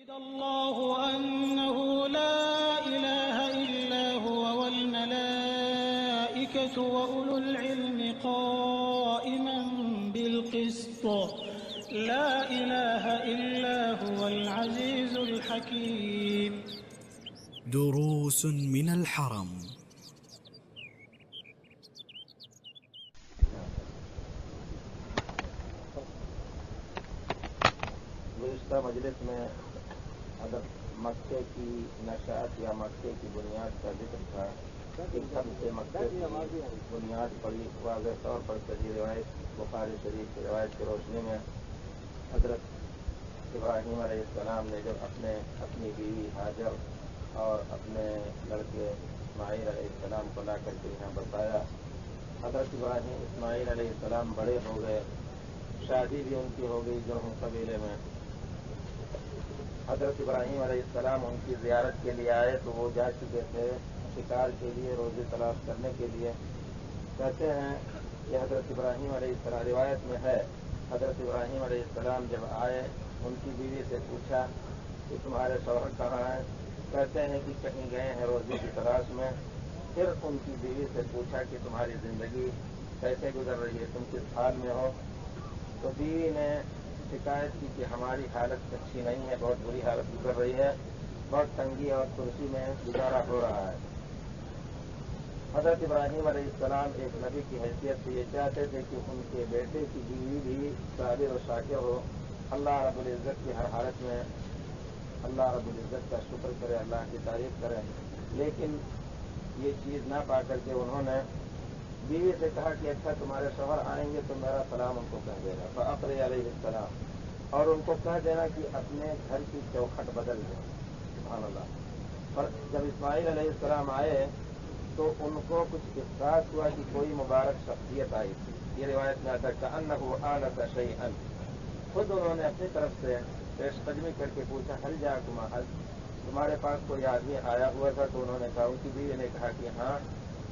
الله أنه لا إله إلا هو والملائكة وأولو العلم قائما بالقسط لا إله إلا هو العزيز الحكيم. دروس من الحرم. گزشتہ مجلس میں اگر مکے کی نشأت یا مکے کی بنیاد کا ذکر تھا کہ سب سے مکے کی بنیاد بڑی واضح طور پر صحیح روایت بخاری شریف کی روایت کی روشنی میں حضرت ابراہیم علیہ السلام نے جب اپنی بیوی ہاجر اور اپنے لڑکے اسماعیل علیہ السلام کو لا کر کے یہاں بتایا. حضرت اسماعیل علیہ السلام بڑے ہو گئے, شادی بھی ان کی ہو گئی جرہم قبیلے میں. حضرت ابراہیم علیہ السلام ان کی زیارت کے لیے آئے تو وہ جا چکے تھے شکار کے لیے, روزی تلاش کرنے کے لیے. کہتے ہیں کہ حضرت ابراہیم علیہ السلام روایت میں ہے حضرت ابراہیم علیہ السلام جب آئے ان کی بیوی سے پوچھا کہ تمہارے شوہر کہاں ہیں؟ کہتے ہیں کہ کہیں گئے ہیں روزی کی تلاش میں. پھر ان کی بیوی سے پوچھا کہ تمہاری زندگی کیسے گزر رہی ہے, تم کس حال میں ہو؟ تو بیوی نے شکایت کی کہ ہماری حالت اچھی نہیں ہے, بہت بری حالت گزر رہی ہے, بہت تنگی اور کرسی میں گزارا ہو رہا ہے. حضرت ابراہیم علیہ السلام ایک نبی کی حیثیت سے یہ چاہتے تھے کہ ان کے بیٹے کی بیوی بھی صابر و شاکر ہو, اللہ رب العزت کی ہر حالت میں اللہ رب العزت کا شکر کرے, اللہ کی تعریف کرے. لیکن یہ چیز نہ پا کر کے انہوں نے بیوی سے کہا کہ اچھا تمہارے شوہر آئیں گے تو میرا سلام ان کو کہہ دے گا. فاقر علیہ السلام, اور ان کو کہہ دینا کہ اپنے گھر کی چوکھٹ بدل دیں. سبحان اللہ. اور جب اسماعیل علیہ السلام آئے تو ان کو کچھ احساس ہوا کہ کوئی مبارک شخصیت آئی تھی. یہ روایت میں آتا کہ انہ آلت شیئا, خود انہوں نے اپنی طرف سے پیش قدمی کر کے پوچھا حل جاکم احد, تمہارے پاس کوئی آدمی آیا ہوا تھا؟ تو انہوں نے کہا, ان کی بیوی نے کہا کہ ہاں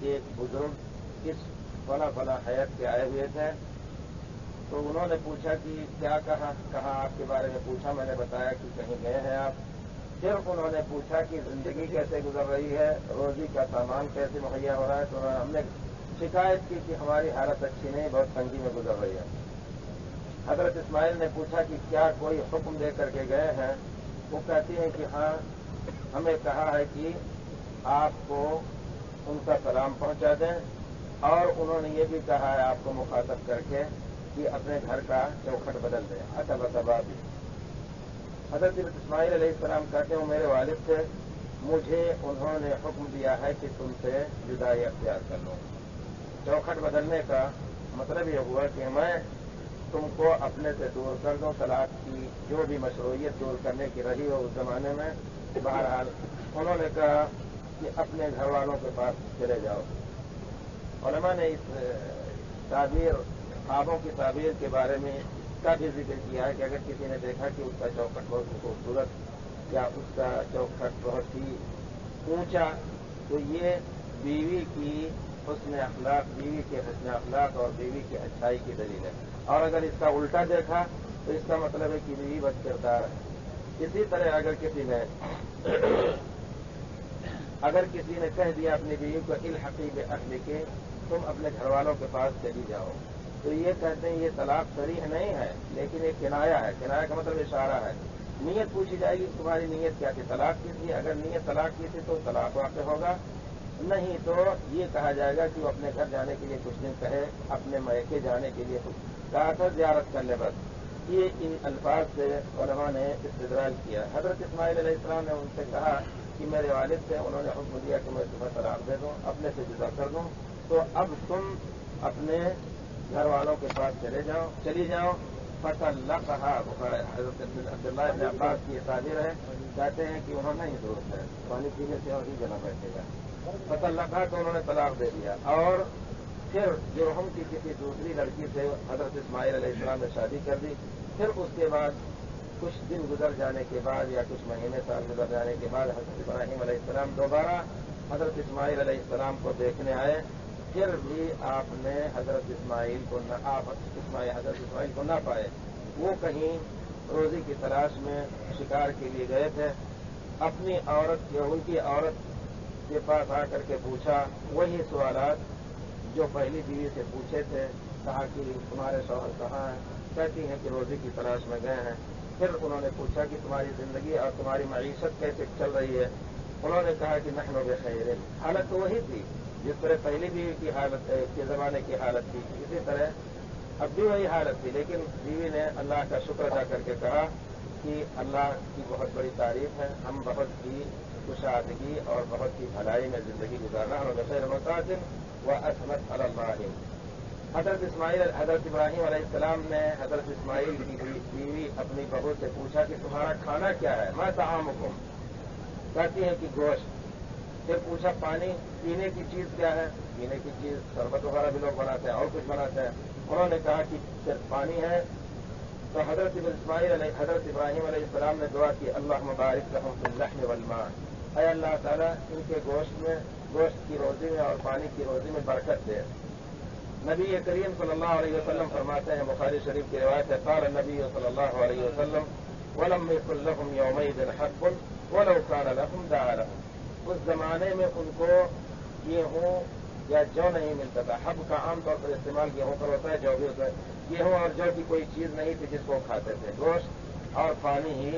ایک بزرگ اس فلاں فلاں حیات کے آئے ہوئے تھے. تو انہوں نے پوچھا کہ کیا کہا آپ کے بارے میں پوچھا, میں نے بتایا کہ کہیں گئے ہیں آپ. پھر انہوں نے پوچھا کہ زندگی کیسے گزر رہی ہے, روزی کا سامان کیسے مہیا ہو رہا ہے. تو ہم نے شکایت کی کہ ہماری حالت اچھی نہیں, بہت تنگی میں گزر رہی ہے. حضرت اسماعیل نے پوچھا کہ کیا کوئی حکم دے کر کے گئے ہیں؟ وہ کہتی ہیں کہ ہاں ہمیں کہا ہے کہ آپ کو ان کا سلام پہنچا دیں, اور انہوں نے یہ بھی کہا ہے آپ کو مخاطب کر کے کہ اپنے گھر کا چوکھٹ بدل دیں. بھی حضرت اسماعیل علیہ السلام کہتے ہیں میرے والد تھے, مجھے انہوں نے حکم دیا ہے کہ تم سے جدائی اختیار کر لو. چوکھٹ بدلنے کا مطلب یہ ہوا کہ میں تم کو اپنے سے دور کر دوں, طلاق کی جو بھی مشروعیت دور کرنے کی رہی ہو اس زمانے میں. بہرحال انہوں نے کہا کہ اپنے گھر والوں کے پاس چلے جاؤ. علماء نے اس تعبیر خوابوں کی تعبیر کے بارے میں کا بھی ذکر کیا ہے کہ اگر کسی نے دیکھا کہ اس کا چوکھٹ بہت خوبصورت یا اس کا چوکھٹ بہت ہی اونچا, تو یہ بیوی کی حسن اخلاق, بیوی کے حسن اخلاق اور بیوی کی اچھائی کی دلیل ہے. اور اگر اس کا الٹا دیکھا تو اس کا مطلب ہے کہ بیوی بد کردار ہے. اسی طرح اگر کسی نے کہہ دیا اپنی بیوی کو الحقی باہلک کے, تم اپنے گھر والوں کے پاس چلی جاؤ, تو یہ کہتے ہیں یہ طلاق صریح نہیں ہے, لیکن یہ کنایا ہے. کنایا کا مطلب اشارہ ہے. نیت پوچھی جائے گی تمہاری نیت کیا تھی, طلاق کی تھی؟ اگر نیت طلاق کی تھی تو طلاق واقع ہوگا, نہیں تو یہ کہا جائے گا کہ وہ اپنے گھر جانے کے لیے کچھ دن کہے, اپنے میکے جانے کے لیے کہا تھا زیارت کرنے بس. یہ ان الفاظ سے علماء نے استدلال کیا. حضرت اسماعیل علیہ السلام نے ان سے کہا کہ میرے والد تھے, انہوں نے حکم دیا کہ میں تمہیں طلاق دے دوں, اپنے سے جدا کر دوں, تو اب تم اپنے گھر والوں کے پاس چلی جاؤ. فطلقها, حضرت عبداللہ ابن عباس کی یہ تعبیر ہے, کہتے ہیں کہ انہوں نے ہی ضرورت ہے پانی پینے سے اور ہی جلا بیٹھے گا. فطلقها تو انہوں نے طلاق دے دیا, اور پھر جرہم کی کسی دوسری لڑکی سے حضرت اسماعیل علیہ السلام نے شادی کر دی. پھر اس کے بعد کچھ دن گزر جانے کے بعد یا کچھ مہینے سال گزر جانے کے بعد حضرت ابراہیم علیہ السلام دوبارہ حضرت اسماعیل علیہ السلام کو دیکھنے آئے. پھر بھی آپ نے حضرت اسماعیل کو نہ پائے. وہ کہیں روزی کی تلاش میں شکار کے لیے گئے تھے، اپنی عورت ان کی عورت کے پاس آ کر کے پوچھا وہی سوالات جو پہلی بیوی سے پوچھے تھے، کہا کہ تمہارے شوہر کہاں ہیں؟ کہتی ہیں کہ روزی کی تلاش میں گئے ہیں۔ پھر انہوں نے پوچھا کہ تمہاری زندگی اور تمہاری معیشت کیسے چل رہی ہے؟ انہوں نے کہا کہ نحن بخیر، حالت تو وہی تھی جس طرح پہلی بیوی کی حالت کے زمانے کی حالت تھی، اسی طرح اب بھی وہی حالت تھی، لیکن بیوی نے اللہ کا شکر ادا کر کے کہا کہ اللہ کی بہت بڑی تعریف ہے، ہم بہت ہی کشادگی اور بہت ہی بھلائی میں زندگی گزارنا اور بخیر مقاصد و عصمت اللہ۔ حضرت ابراہیم علیہ السلام نے حضرت اسماعیل کی بیوی اپنی بہو سے پوچھا کہ تمہارا کھانا کیا ہے؟ ما طعامکم، کہتی ہے کہ گوشت۔ پھر پوچھا پانی پینے کی چیز کیا ہے؟ پینے کی چیز شربت وغیرہ بھی لوگ بناتے ہیں اور کچھ بناتے ہیں۔ انہوں نے کہا کہ صرف پانی ہے۔ تو حضرت ابراہیم علیہ السلام نے دعا کی اللہم بارک لہم فی اللحم والماء، اے اللہ تعالیٰ ان کے گوشت کی روزی میں اور پانی کی روزی میں برکت دے۔ نبی کریم صلی اللہ علیہ وسلم فرماتے ہیں، بخاری شریف کی روایت ہے، قال النبی صلی اللہ علیہ وسلم ولم يكن لهم يومئذ حب ولو كان لهم دعا لهم، اس زمانے میں ان کو گیہوں یا جو نہیں ملتا تھا۔ حب کا عام طور پر استعمال گیہوں پر ہوتا ہے، جو بھی ہوتا ہے، گیہوں اور جو کی کوئی چیز نہیں تھی جس کو کھاتے تھے، گوشت اور پانی ہی،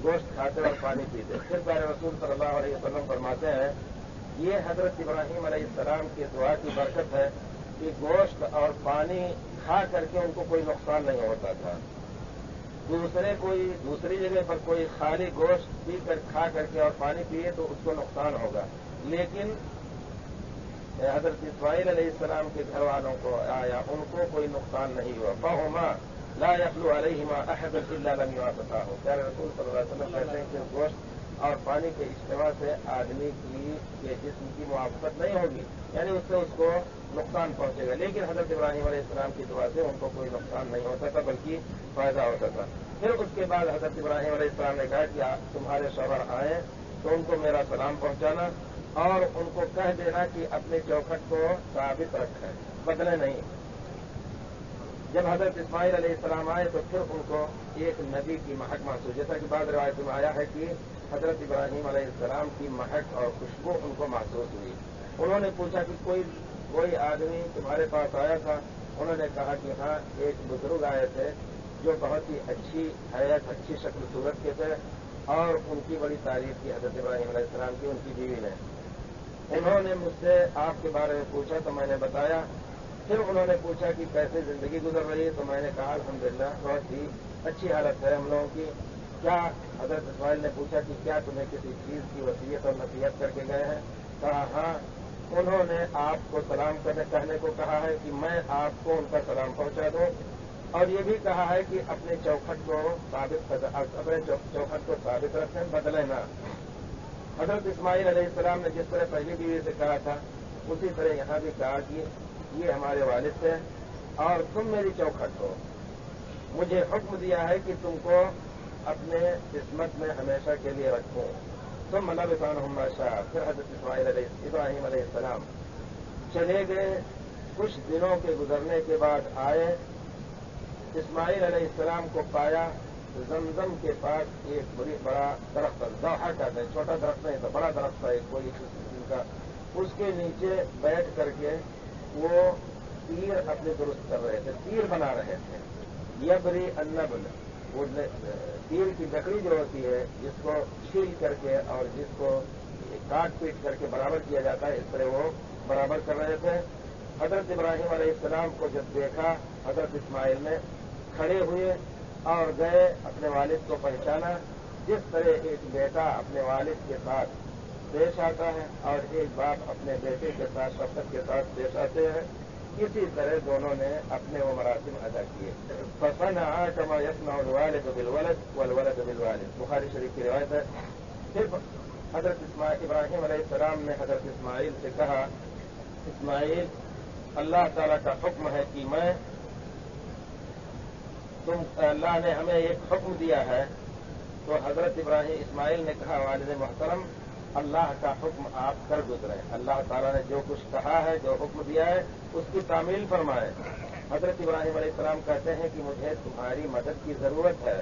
گوشت کھاتے اور پانی پیتے۔ پھر پیارے رسول صلی اللہ علیہ وسلم فرماتے ہیں یہ حضرت ابراہیم علیہ السلام کی دعا کی برکت ہے کہ گوشت اور پانی کھا کر کے ان کو کوئی نقصان نہیں ہوتا تھا۔ دوسری جگہ پر کوئی خالی گوشت پی کر کھا کر کے اور پانی پیے تو اس کو نقصان ہوگا، لیکن حضرت اسماعیل علیہ السلام کے گھر والوں کو آیا ان کو کوئی نقصان نہیں ہوا۔ فہما لا يخلو علیہما احد الا لم یعطہ، پیارے رسول صلی اللہ علیہ وسلم کہتے ہیں کہ گوشت اور پانی کے اجتماع سے آدمی کے جسم کی موافقت نہیں ہوگی، یعنی اس سے اس کو نقصان پہنچے گا، لیکن حضرت ابراہیم علیہ السلام کی دعا سے ان کو کوئی نقصان نہیں ہوتا تھا بلکہ فائدہ ہوتا تھا۔ پھر اس کے بعد حضرت ابراہیم علیہ السلام نے کہا کہ تمہارے شوہر آئیں تو ان کو میرا سلام پہنچانا اور ان کو کہہ دینا کہ اپنے چوکھٹ کو ثابت رکھیں، بدلے نہیں۔ جب حضرت اسماعیل علیہ السلام آئے تو پھر ان کو ایک نبی کی مہک محسوس، جیسا کہ بعض روایت میں آیا ہے کہ حضرت ابراہیم علیہ السلام کی مہک اور خوشبو ان کو محسوس ہوئی۔ انہوں نے پوچھا کہ کوئی آدمی تمہارے پاس آیا تھا؟ انہوں نے کہا کہ ہاں ایک بزرگ آئے تھے جو بہت ہی اچھی حیات، اچھی شکل صورت کے تھے اور ان کی بڑی تعریف کی حضرت ابراہیم علیہ السلام کی ان کی بیوی نے۔ انہوں نے مجھ سے آپ کے بارے میں پوچھا تو میں نے بتایا۔ پھر انہوں نے پوچھا کہ کیسے زندگی گزر رہی ہے تو میں نے کہا الحمدللہ بہت ہی اچھی حالت ہے ہم لوگوں کی۔ کیا حضرت اسماعیل نے پوچھا کہ کیا تمہیں کسی چیز کی وصیت اور نصیحت کر کے گئے ہیں؟ کہا ہاں، انہوں نے آپ کو سلام کہنے کو کہا ہے کہ میں آپ کو ان کا سلام پہنچا دوں، اور یہ بھی کہا ہے کہ اپنے چوکھٹ کو ثابت رکھیں، بدلے نہ۔ حضرت اسماعیل علیہ السلام نے جس طرح پہلی بیوی سے کہا تھا اسی طرح یہاں بھی کہا کہ یہ ہمارے والد تھے اور تم میری چوکھٹ ہو، مجھے حکم دیا ہے کہ تم کو اپنے قسمت میں ہمیشہ کے لیے رکھوں۔ تم لبثانہم ما شاء، پھر حضرت ابراہیم علیہ السلام چلے گئے۔ کچھ دنوں کے گزرنے کے بعد آئے، اسماعیل علیہ السلام کو پایا زمزم کے پاس ایک بڑا درخت، ضوحا کہتے ہیں، چھوٹا درخت نہیں تھا، بڑا درخت تھا ایک کوئی قسم کا، اس کے نیچے بیٹھ کر کے وہ تیر اپنے درست کر رہے تھے، تیر بنا رہے تھے۔ یبری النبل، وہ تیر کی لکڑی جو ہوتی ہے جس کو چھیل کر کے اور جس کو کاٹ پیٹ کر کے برابر کیا جاتا ہے، اس طرح وہ برابر کر رہے تھے۔ حضرت ابراہیم علیہ السلام کو جب دیکھا حضرت اسماعیل نے، کھڑے ہوئے اور گئے اپنے والد کو پہچانا، جس طرح ایک بیٹا اپنے والد کے ساتھ پیش آتا ہے اور ایک باپ اپنے بیٹے کے ساتھ شفقت کے ساتھ پیش آتے ہیں، اسی طرح دونوں نے اپنے وہ مراسم ادا کیے۔ فصنعا کما یصنع الوالد بالولد والولد بالوالد، بخاری شریف کی روایت ہے۔ پھر حضرت ابراہیم علیہ السلام نے حضرت اسماعیل سے کہا اسماعیل، اللہ تعالیٰ کا حکم ہے کہ اللہ نے ہمیں ایک حکم دیا ہے۔ تو حضرت اسماعیل نے کہا والد محترم، اللہ کا حکم آپ کر گزرے، اللہ تعالیٰ نے جو کچھ کہا ہے، جو حکم دیا ہے اس کی تعمیل فرمائے۔ حضرت ابراہیم علیہ السلام کہتے ہیں کہ مجھے تمہاری مدد کی ضرورت ہے،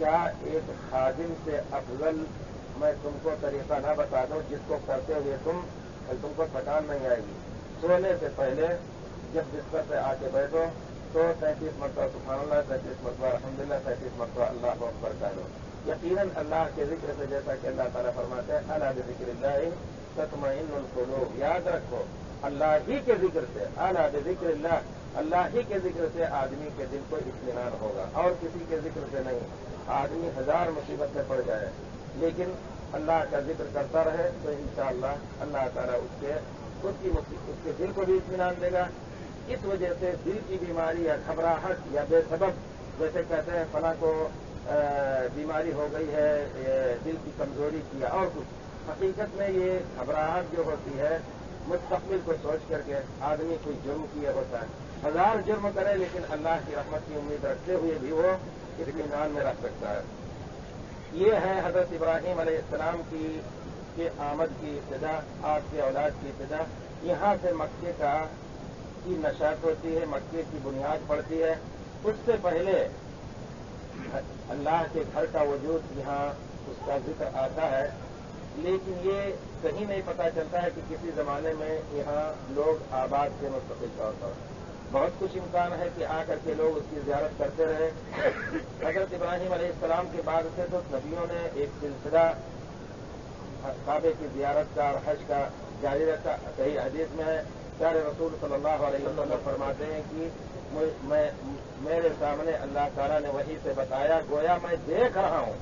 کیا ایک خادم سے افضل میں تم کو طریقہ نہ بتا دوں جس کو کرتے ہوئے تم کو تھکان نہیں آئے گی؟ سونے سے پہلے جب بستر پہ آ کے بیٹھو تو 33 مرتبہ سبحان اللہ، 33 مرتبہ الحمدللہ، 33 مرتبہ اللہ اکبر کہہ لو۔ یقیناً اللہ کے ذکر سے، جیسا کہ اللہ تعالیٰ فرماتے ہیں الا بذکر اللہ تطمئن القلوب، یاد رکھو اللہ ہی کے ذکر سے، الا بذکر اللہ، اللہ ہی کے ذکر سے آدمی کے دل کو اطمینان ہوگا، اور کسی کے ذکر سے نہیں۔ آدمی ہزار مصیبت میں پڑ جائے لیکن اللہ کا ذکر کرتا رہے تو انشاءاللہ اللہ تعالیٰ اس کے دل کو بھی اطمینان دے گا۔ اس وجہ سے دل کی بیماری یا گھبراہٹ یا بے سبب، جیسے کہتے ہیں فلاں کو بیماری ہو گئی ہے، دل کی کمزوری کی اور کچھ، حقیقت میں یہ گھبراہٹ جو ہوتی ہے مستقبل کو سوچ کر کے آدمی کوئی جرم کیے ہوتا ہے، ہزار جرم کرے لیکن اللہ کی رحمت کی امید رکھتے ہوئے بھی وہ اطمینان میں رکھ سکتا ہے۔ یہ ہے حضرت ابراہیم علیہ السلام کی آمد کی ابتدا، آپ کے اولاد کی ابتدا۔ یہاں سے مکے کی نشاط ہوتی ہے، مکے کی بنیاد پڑتی ہے۔ اس سے پہلے اللہ کے گھر کا وجود یہاں اس کا ذکر آتا ہے، لیکن یہ کہیں نہیں پتہ چلتا ہے کہ کسی زمانے میں یہاں لوگ آباد سے مستقل طور پر۔ بہت کچھ امکان ہے کہ آ کر کے لوگ اس کی زیارت کرتے رہے۔ حضرت ابراہیم علیہ السلام کے بعد سے تو نبیوں نے ایک سلسلہ کعبے کی زیارت کا اور حج کا جاری رکھا۔ صحیح حدیث میں ہے، پیارے رسول صلی اللہ علیہ وسلم فرماتے ہیں کہ میرے سامنے اللہ تعالیٰ نے وحی سے بتایا، گویا میں دیکھ رہا ہوں۔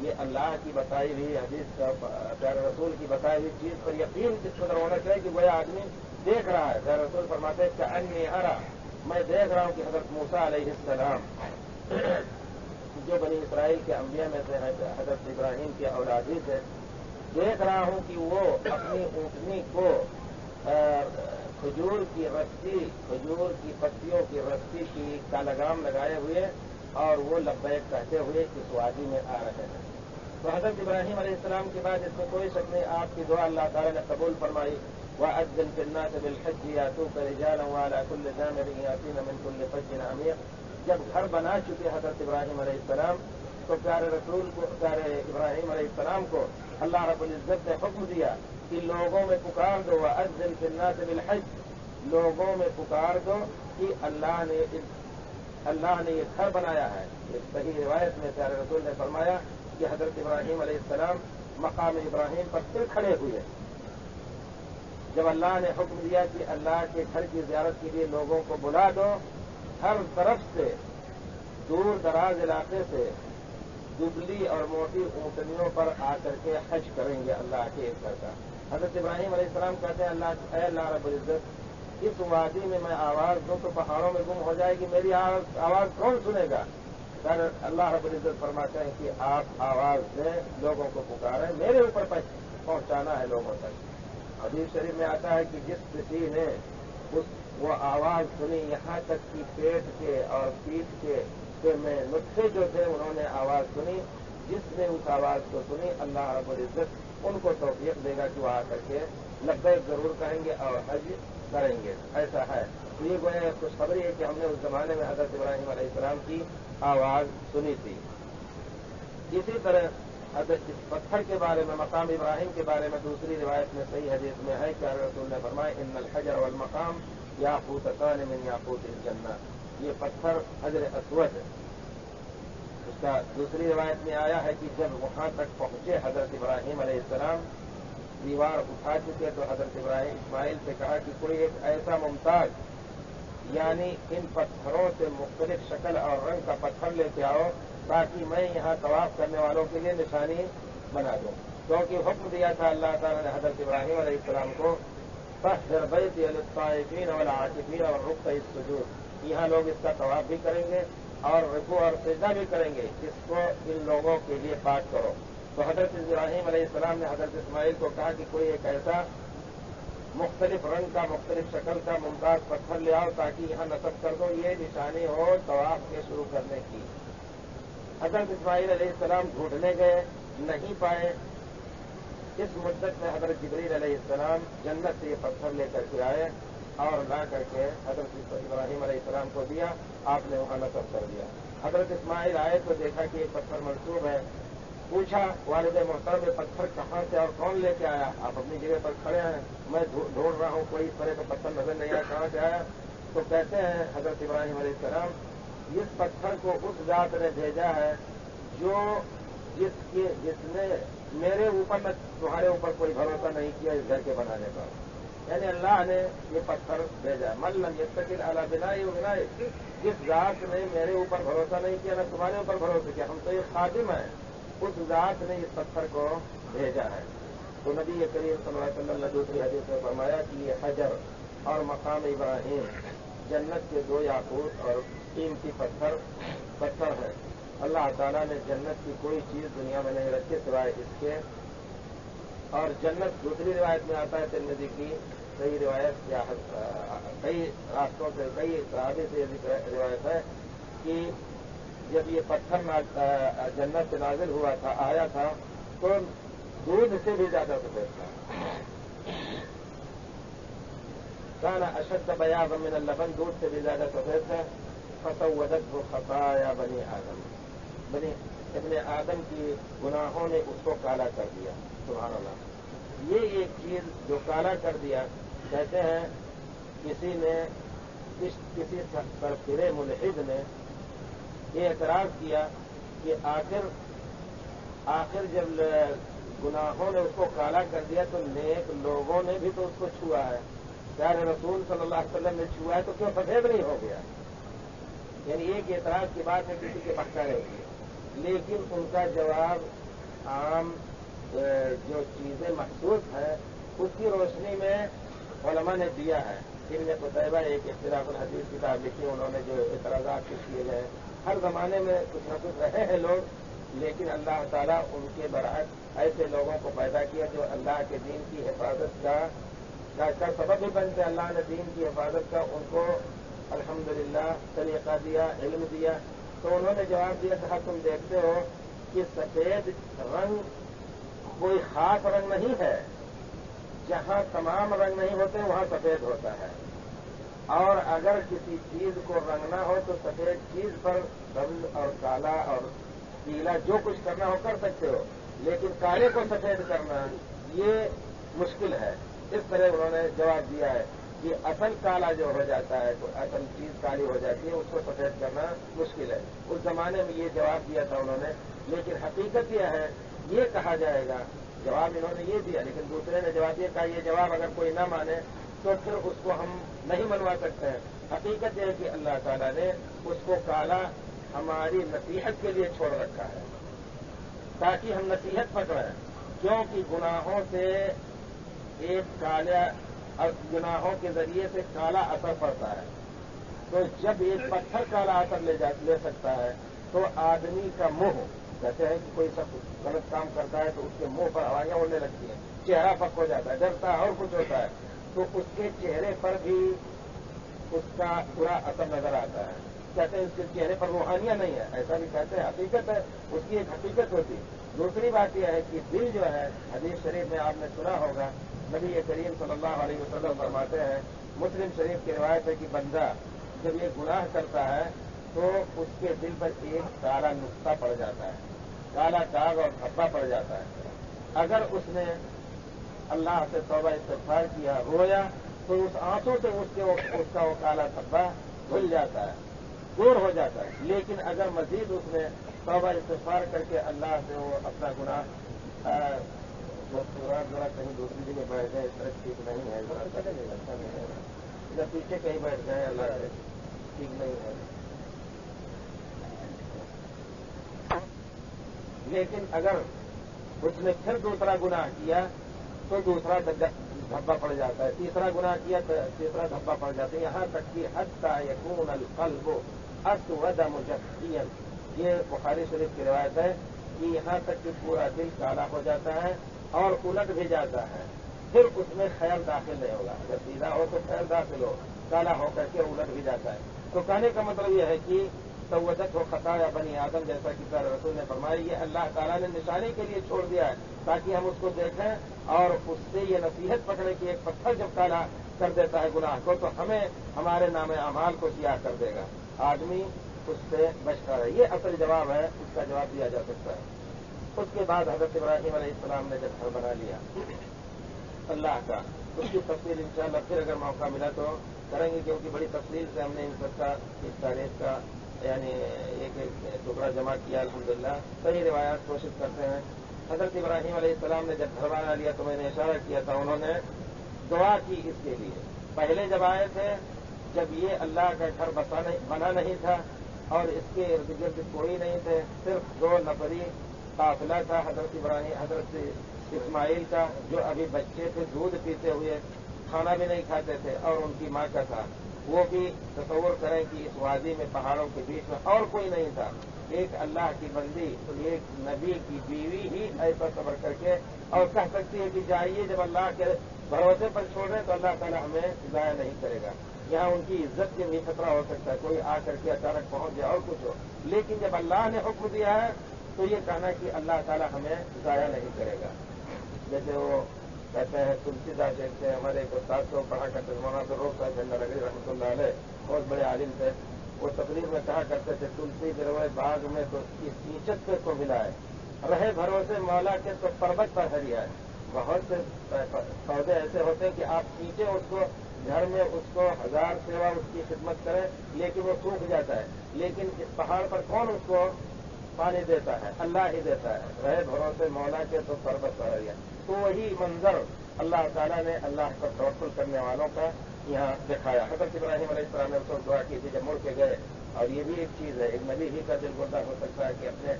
یہ اللہ کی بتائی ہوئی حدیث کا، پیارے رسول کی بتائی ہوئی چیز پر یقین کس قدر ہونا چاہیے کہ گویا آدمی دیکھ رہا ہے۔ پیارے رسول فرماتے ہیں کہ انی ارا، میں دیکھ رہا ہوں کہ حضرت موسیٰ علیہ السلام جو بنی اسرائیل کے انبیاء میں سے حضرت ابراہیم کے اولادی سے، دیکھ رہا ہوں کہ وہ اپنی اونٹنی کو کھجور کی پتیوں کی رسی کا لگام لگائے ہوئے اور وہ لبیک کہتے ہوئے اس وادی میں آ رہے ہیں۔ تو حضرت ابراہیم علیہ السلام کے بعد اس میں کوئی شک نہیں، آپ کی دعا اللہ تعالیٰ نے قبول فرمائی۔ وَأَذِّنْ فِي النَّاسِ بِالْحَجِّ يَأْتُوكَ رِجَالًا وَعَلَىٰ كُلِّ ضَامِرٍ يَأْتِينَ مِنْ كُلِّ فَجٍّ عَمِيقٍ۔ جب گھر بنا چکے حضرت ابراہیم علیہ السلام تو پیارے ابراہیم علیہ السلام کو اللہ رب العزت نے حکم دیا کہ لوگوں میں پکار دو، وَأَذِّنْ فِي النَّاسِ بِالْحَجِّ، لوگوں میں پکار دو کہ اللہ نے یہ گھر بنایا ہے۔ ایک صحیح روایت میں پیارے رسول نے فرمایا کہ حضرت ابراہیم علیہ السلام مقام ابراہیم پر پھر کھڑے ہوئے جب اللہ نے حکم دیا کہ اللہ کے گھر کی زیارت کے لیے لوگوں کو بلا دو۔ ہر طرف سے، دور دراز علاقے سے دبلی اور موٹی اونٹنیوں پر آ کر کے حج کریں گے اللہ کے گھر کا۔ حضرت ابراہیم علیہ السلام کہتے ہیں اے اللہ رب العزت، اس وادی میں آواز دوں تو پہاڑوں میں گم ہو جائے گی، میری آواز کون سنے گا؟ پھر اللہ رب العزت فرماتے ہیں کہ آپ آواز دیں، لوگوں کو پکاریں، میرے اوپر پہنچانا ہے لوگوں تک۔ حدیث شریف میں آتا ہے کہ جس کسی نے وہ آواز سنی، یہاں تک کہ پیٹ کے اور پیٹھ کے میں نطفے جو تھے انہوں نے آواز سنی، جس نے اس آواز کو سنی اللہ رب العزت ان کو توفیق دے گا کہ وہ آ کر کے لبیک ضرور کہیں گے اور حج کریں گے۔ ایسا ہے۔ تو یہ گویا خوشخبری ہے کہ ہم نے اس زمانے میں حضرت ابراہیم علیہ السلام کی آواز سنی تھی۔ اسی طرح حضرت اس پتھر کے بارے میں، مقام ابراہیم کے بارے میں دوسری روایت میں صحیح حدیث میں ہے کہ رسول نے فرمایا ان الحجر والمقام یاقوتان من یاقوت الجنہ، یہ پتھر حجر اسود ہے۔ اس کا دوسری روایت میں آیا ہے کہ جب وہاں تک پہنچے حضرت ابراہیم علیہ السلام، دیوار اٹھا چکے تو حضرت ابراہیم اسماعیل سے کہا کہ کوئی ایک ایسا ممتاز، یعنی ان پتھروں سے مختلف شکل اور رنگ کا پتھر لے کے آؤ تاکہ میں یہاں طواف کرنے والوں کے لیے نشانی بنا دوں، کیونکہ حکم دیا تھا اللہ تعالیٰ نے حضرت ابراہیم علیہ السلام کو طہر بیتی للطائفین والعاکفین والرکع السجود، یہاں لوگ اس کا طواف بھی کریں گے اور رکوع اور سجدہ بھی کریں گے، اس کو ان لوگوں کے لیے پاک کرو۔ تو حضرت ابراہیم علیہ السلام نے حضرت اسماعیل کو کہا کہ کوئی ایک ایسا مختلف رنگ کا، مختلف شکل کا ممتاز پتھر لے آؤ تاکہ یہاں نصب کر دو، یہ نشانی ہو طواف کے شروع کرنے کی۔ حضرت اسماعیل علیہ السلام ڈھونڈنے گئے، نہیں پائے۔ اس مدت میں حضرت جبریل علیہ السلام جنت سے یہ پتھر لے کر کے آئے اور لا کر کے حضرت ابراہیم علیہ السلام کو دیا، آپ نے وہاں نصب کر دیا۔ حضرت اسماعیل آئے تو دیکھا کہ ایک پتھر منسوب ہے. پوچھا والد محترم یہ پتھر کہاں سے اور کون لے کے آیا؟ آپ اپنی جگہ پر کھڑے ہیں, میں ڈھونڈ رہا ہوں, کوئی اس طرح کا پتھر نظر نہیں آیا, کہاں سے آیا؟ تو کہتے ہیں حضرت ابراہیم علیہ السلام اس پتھر کو اس ذات نے بھیجا ہے جس نے میرے اوپر نہ تمہارے اوپر کوئی بھروسہ نہیں کیا اس گھر کے بنانے کا. یعنی اللہ نے یہ پتھر بھیجا. من لم یتکل علی بنائے بنائے, جس ذات نے میرے اوپر بھروسہ نہیں کیا نہ تمہارے اوپر بھروسہ کیا, ہم تو یہ خادم ہیں, اس ذات نے اس پتھر کو بھیجا ہے. تو نبی کریم صلی اللہ علیہ وسلم نے دوسری حدیث میں فرمایا کہ یہ حجر اور مقام ابراہیم جنت کے 2 یاقوت اور قیمتی پتھر ہے. اللہ تعالیٰ نے جنت کی کوئی چیز دنیا میں نہیں رکھی سوائے اس کے. اور جنت دوسری روایت میں آتا ہے ترمذی کی کئی روایت یا کئی راستوں سے کئی صحابی سے یہ روایت ہے کہ جب یہ پتھر جنت سے نازل ہوا تھا آیا تھا تو دودھ سے بھی زیادہ سفید تھا. کانا اشد بیاض من اللبن, دودھ سے بھی زیادہ سفید تھا. فسودته خطایا بنی آدم, ابن آدم کی گناہوں نے اس کو کالا کر دیا. سبحان اللہ. یہ ایک چیز جو کالا کر دیا, کہتے ہیں کسی سرفرے ملحد نے یہ اعتراض کیا کہ آخر جب گناہوں نے اس کو کالا کر دیا تو نیک لوگوں نے بھی تو اس کو چھوا ہے, پیارے رسول صلی اللہ علیہ وسلم نے چھوا ہے تو کیوں سفید نہیں ہو گیا؟ یعنی ایک اعتراض کی بات ہے, کسی کے پکا نہیں ہے. لیکن ان کا جواب عام جو چیزیں مخصوص ہیں اس کی روشنی میں علماء نے دیا ہے. ابن قتیبہ ایک اختلاف الحدیث کتاب لکھی, انہوں نے جو اعتراضات پیش کیے گئے, ہر زمانے میں کچھ نہ کچھ رہے ہیں لوگ, لیکن اللہ تعالیٰ ان کے برعکس ایسے لوگوں کو پیدا کیا جو اللہ کے دین کی حفاظت کا سبب بھی بنتے. اللہ نے دین کی حفاظت کا ان کو الحمدللہ طریقہ دیا, علم دیا. تو انہوں نے جواب دیا کہ تم دیکھتے ہو کہ سفید رنگ کوئی خاص رنگ نہیں ہے, جہاں تمام رنگ نہیں ہوتے وہاں سفید ہوتا ہے. اور اگر کسی چیز کو رنگنا ہو تو سفید چیز پر سبز اور کالا اور پیلا جو کچھ کرنا ہو کر سکتے ہو, لیکن کالے کو سفید کرنا یہ مشکل ہے. اس طرح انہوں نے جواب دیا ہے کہ اصل کالا جو ہو جاتا ہے تو اصل چیز کالی ہو جاتی ہے, اس کو سفید کرنا مشکل ہے. اس زمانے میں یہ جواب دیا تھا انہوں نے, لیکن حقیقت یہ ہے یہ کہا جائے گا, جواب انہوں نے یہ دیا, لیکن دوسرے نے جواب یہ کہا یہ جواب اگر کوئی نہ مانے تو پھر اس کو ہم نہیں منوا سکتے ہیں. حقیقت یہ ہے کہ اللہ تعالیٰ نے اس کو کالا ہماری نصیحت کے لیے چھوڑ رکھا ہے تاکہ ہم نصیحت پکڑیں, کیونکہ گناہوں سے ایک گناہوں کے ذریعے سے کالا اثر پڑتا ہے. تو جب ایک پتھر کالا اثر لے سکتا ہے تو آدمی کا منہ, کہتے ہیں کہ کوئی سب غلط کام کرتا ہے تو اس کے منہ پر ہوائیاں اڑنے لگتی ہیں, چہرہ پک ہو جاتا ہے, ڈرتا ہے اور کچھ ہوتا ہے, تو اس کے چہرے پر بھی اس کا برا اثر نظر آتا ہے. کہتے ہیں اس کے چہرے پر روحانیاں نہیں ہے, ایسا بھی کہتے ہیں, حقیقت ہے, اس کی ایک حقیقت ہوتی. دوسری بات یہ ہے کہ دل جو ہے, حدیث شریف میں آپ نے سنا ہوگا, نبی کریم صلی اللہ علیہ وسلم فرماتے ہیں, مسلم شریف کی روایت ہے کہ بندہ جب یہ گناہ کرتا ہے تو اس کے دل پر ایک کالا نقطہ پڑ جاتا ہے, کالا داغ اور دھبا پڑ جاتا ہے. اگر اس نے اللہ سے توبہ استغفار کیا, رویا, تو اس آنسو سے اس کا وہ کالا دھبا دھل جاتا ہے, دور ہو جاتا ہے. لیکن اگر مزید اس نے توبہ استغفار کر کے اللہ سے وہ اپنا گناہ ذرا کہیں دوسری جگہ بیٹھ گئے, اس طرح ٹھیک نہیں ہے, اچھا نہیں ہے, ادھر پیچھے کہیں بیٹھ گئے, اللہ سے ٹھیک نہیں ہے. لیکن اگر اس نے پھر دوسرا گناہ کیا تو دوسرا دھبا پڑ جاتا ہے, تیسرا گناہ کیا تو تیسرا دھبا پڑ جاتا ہے, یہاں تک کہ حتی یکون القلب اسود مجفیا. یہ بخاری شریف کی روایت ہے کہ یہاں تک کہ پورا دل کالا ہو جاتا ہے اور الٹ بھی جاتا ہے, پھر اس میں خیال داخل نہیں ہوگا. اگر سیدھا ہو تو خیال داخل ہو, کالا ہو کر کے الٹ بھی جاتا ہے. تو کہنے کا مطلب یہ ہے کہ سودت و خطایا بنی آدم, جیسا کہ پیارے رسول نے فرمائی, یہ اللہ تعالیٰ نے نشانی کے لیے چھوڑ دیا ہے تاکہ ہم اس کو دیکھیں اور اس سے یہ نصیحت پکڑیں کہ ایک پتھر جب کالا کر دیتا ہے گناہ کو تو ہمیں ہمارے نام اعمال کو سیاہ کر دے گا. آدمی اس سے بچتا رہے. یہ اصل جواب ہے, اس کا جواب دیا جا سکتا ہے. اس کے بعد حضرت ابراہیم علیہ السلام نے جب گھر بنا لیا اللہ کا, اس کی تفصیل انشاءاللہ پھر اگر موقع ملا تو کریں گے, کیونکہ بڑی تفصیل سے ہم نے ان سب کا اس تاریخ کا یعنی ایک ٹکڑا جمع کیا. الحمدللہ صحیح روایات کوشش کرتے ہیں. حضرت ابراہیم علیہ السلام نے جب گھر بنا لیا تو میں نے اشارہ کیا تھا, انہوں نے دعا کی اس کے لیے. پہلے جب آئے تھے, جب یہ اللہ کا گھر بنا نہیں تھا اور اس کے ارد گرد کوئی نہیں تھے, صرف 2 نفری قافلہ تھا حضرت ابراہیم حضرت اسماعیل کا, جو ابھی بچے تھے, دودھ پیتے ہوئے, کھانا بھی نہیں کھاتے تھے, اور ان کی ماں کا تھا. وہ بھی تصور کریں کہ اس وادی میں پہاڑوں کے بیچ میں اور کوئی نہیں تھا, ایک اللہ کی بندی, ایک نبی کی بیوی ہی ایسا صبر کر کے اور کہہ سکتی ہے کہ جائیے, جب اللہ کے بھروسے پر چھوڑیں تو اللہ تعالیٰ ہمیں ضائع نہیں کرے گا. یہاں ان کی عزت کے بھی خطرہ ہو سکتا ہے, کوئی آ کر کے اچانک پہنچ جائے اور کچھ ہو, لیکن جب اللہ نے حکم دیا ہے تو یہ کہنا کہ اللہ تعالیٰ ہمیں ضائع نہیں کرے گا. جیسے وہ کہتے ہیں تلسی داس شیخ سے, ہمارے ایک استاد کو پڑھا کرتے تھے, مولانا فیروز صاحب جھنڈا لگی رحمۃ اللہ علیہ, بہت بڑے عالم تھے. وہ تقریر میں کہا کرتے تھے, تلسی گروئے باغ میں تو اس کیچک پہ کو ملا ہے, رہے بھروسے مولا کے تو پربت پر ہریا ہے. بہت سے پودے ایسے ہوتے ہیں کہ آپ کھینچیں اس کو گھر میں, اس کو 1000 سیوا اس کی خدمت کریں, لیکن وہ سوکھ جاتا ہے. لیکن اس پہاڑ پر کون اس کو پانی دیتا ہے؟ اللہ ہی دیتا ہے. رہے بھروسے مولا کے تو پربت پر ہریا. تو وہی منظر اللہ تعالیٰ نے اللہ پر توکل کرنے والوں کا یہاں دکھایا. حضرت ابراہیم علیہ السلام نے اس کو دعا کی تھی جب مڑ کے گئے, اور یہ بھی ایک چیز ہے, ایک نبی ہی کا دل گردہ ہو سکتا ہے کہ اپنے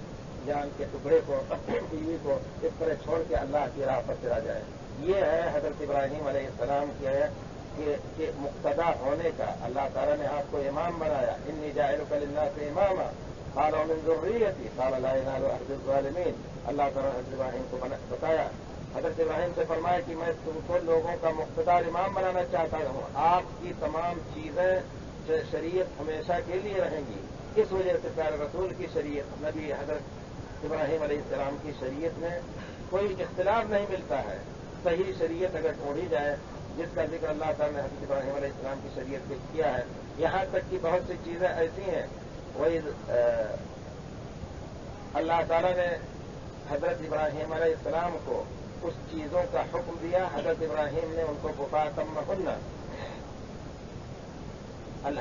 جان کے ٹکڑے کو, اپنی بیوی کو اس طرح چھوڑ کے اللہ کی راہ پر چلا جائے. یہ ہے حضرت ابراہیم علیہ السلام کے مقتدا ہونے کا. اللہ تعالیٰ نے آپ کو امام بنایا, انی جاعلک للناس اماما قال ومن ذریتی قال لا ینال عہد الظالمین. اللہ تعالیٰ نے حضرت ابراہیم کو بتایا, حضرت ابراہیم سے فرمایا کہ میں تم کو لوگوں کا مقتدار امام بنانا چاہتا ہوں, آپ کی تمام چیزیں شریعت ہمیشہ کے لیے رہیں گی. اس وجہ سے پیارے رسول کی شریعت, نبی حضرت ابراہیم علیہ السلام کی شریعت میں کوئی اختلاف نہیں ملتا ہے. صحیح شریعت اگر ڈھونڈی جائے, جس کا ذکر اللہ تعالیٰ نے حضرت ابراہیم علیہ السلام کی شریعت پہ کیا ہے, یہاں تک کہ بہت سی چیزیں ایسی ہیں, وہی اللہ تعالیٰ نے حضرت ابراہیم علیہ السلام کو اس چیزوں کا حکم دیا. حضرت ابراہیم نے ان کو فاتمہن,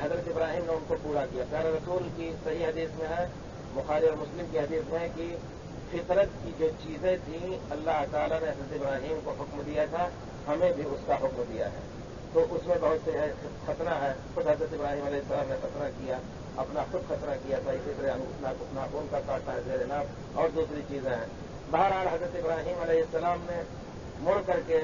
حضرت ابراہیم نے ان کو پورا کیا. پیارے رسول کی صحیح حدیث میں ہے, بخاری اور مسلم کی حدیث میں ہے کہ فطرت کی جو چیزیں تھیں اللہ تعالیٰ نے حضرت ابراہیم کو حکم دیا تھا, ہمیں بھی اس کا حکم دیا ہے. تو اس میں بہت سے خطرہ ہے. خود حضرت ابراہیم علیہ السلام نے خطرہ کیا, اپنا خود خطرہ کیا تھا. اسی طرح ناخون کا کاٹنا ہے, زیر ناف اور دوسری چیزیں ہیں. بہرحال حضرت ابراہیم علیہ السلام نے مڑ کر کے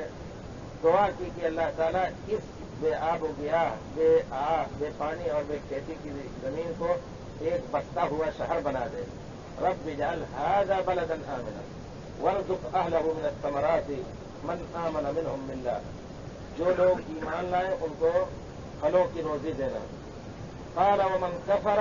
دعا کی کہ اللہ تعالیٰ اس بے آب و گیاہ, بے پانی اور بے کھیتی کی زمین کو ایک بستا ہوا شہر بنا دے. رب اجعل هذا بلدا آمنا وارزق اهله من الثمرات من آمن منهم بالله. جو لوگ ایمان لائیں ان کو پھلوں کی روزی دینا. قال ومن كفر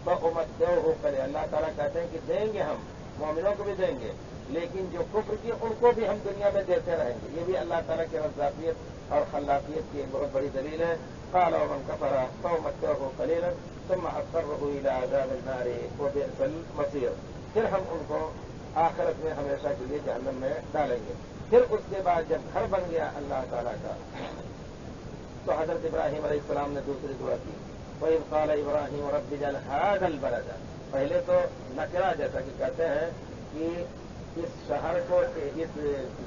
فأمتعه قليلا. اللہ تعالیٰ کہتے ہیں کہ دیں گے, ہم مومنوں کو بھی دیں گے, لیکن جو کفر کی ان کو بھی ہم دنیا میں دیتے رہیں گے. یہ بھی اللہ تعالیٰ کی رزاقیت اور خلاقیت کی ایک بہت بڑی دلیل ہے. قال ومن كفر فأمتعه قليلا ثم أضطره إلى عذاب النار وبئس المصير. پھر ہم ان کو آخرت میں ہمیشہ کے لیے جہنم میں ڈالیں گے. پھر اس کے بعد جب گھر بن گیا اللہ تعالیٰ کا, تو حضرت ابراہیم علیہ السلام نے دوسری دعا کی, وَإِذْ قَالَ إِبْرَاهِيمُ رَبِّ اجْعَلْ هَٰذَا الْبَلَدَ. پہلے تو نکرہ, جیسا کہ کہتے ہیں کہ اس شہر کو, اس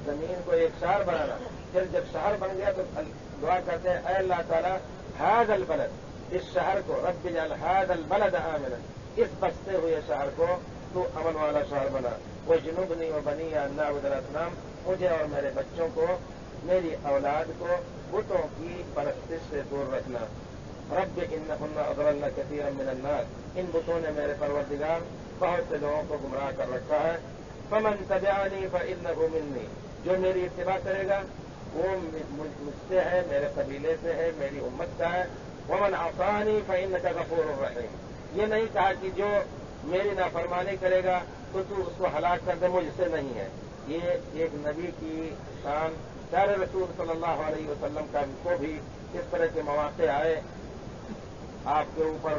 زمین کو ایک شہر بنانا. پھر جب شہر بن گیا تو دعا کرتے ہیں, اے اللہ تعالیٰ هَٰذَا الْبَلَدَ, اس شہر کو, رب اجعل هَٰذَا الْبَلَدَ آمِنًا, اس بستے ہوئے شہر کو تو امن والا شہر بنا. وَاجْنُبْنِي وَبَنِيَّ أَن نَّعْبُدَ الْأَصْنَامَ, مجھے اور میرے بچوں کو, میری اولاد کو بتوں کی پرستش سے دور رکھنا. رب انہن اضللن کثیرا من الناس, ان بتوں نے میرے پروردگار بہت سے لوگوں کو گمراہ کر رکھا ہے. فمن تبعنی فانہ منی, جو میری اتباع کرے گا وہ مجھ سے ہے, میرے قبیلے سے ہے, میری امت کا ہے. ومن عصانی فانک غفور رحیم. یہ نہیں کہا کہ جو میری نافرمانی کرے گا تو اس کو ہلاک کر دے, مجھ سے نہیں ہے. یہ ایک نبی کی شان. پیارے رسول صلی اللہ علیہ وسلم کا کو بھی اس طرح کے مواقع آئے, آپ کے اوپر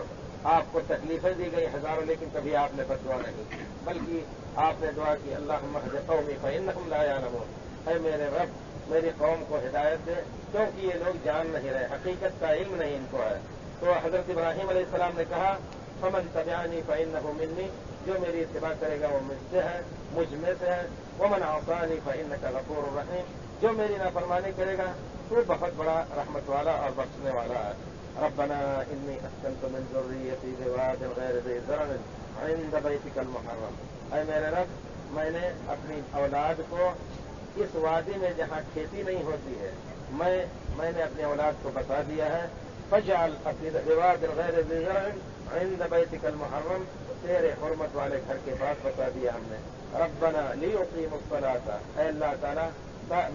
آپ کو تکلیفیں دی گئی ہزاروں، لیکن کبھی آپ نے بد دعا نہیں کی، بلکہ آپ نے دعا کی اللہم اہد قومی فإنہم لا یعلمون، اے میرے رب میری قوم کو ہدایت دے کیونکہ یہ لوگ جان نہیں رہے، حقیقت کا علم نہیں ان کو ہے۔ تو حضرت ابراہیم علیہ السلام نے کہا فمن تبعنی فإنہ منی، جو میری اتباع کرے گا وہ مجھ سے ہے، مجھ میں سے ہے، ومن عصانی فإنک غفور رحیم، جو میری نافرمانی کرے گا تو بہت بڑا رحمت والا اور بخشنے والا ہے۔ ربنا انی اسکنت من ذریتی بواد غیر ذی زرع عند بیتک المحرم، اے میرے رب میں نے اپنی اولاد کو اس وادی میں جہاں کھیتی نہیں ہوتی ہے میں نے اپنی اولاد کو بتا دیا ہے، فجعل بواد غیر ذی زرع عند بیتک المحرم، تیرے حرمت والے گھر کے پاس بتا دیا ہم نے۔ ربنا لیقیموا الصلاۃ، اے اللہ تعالیٰ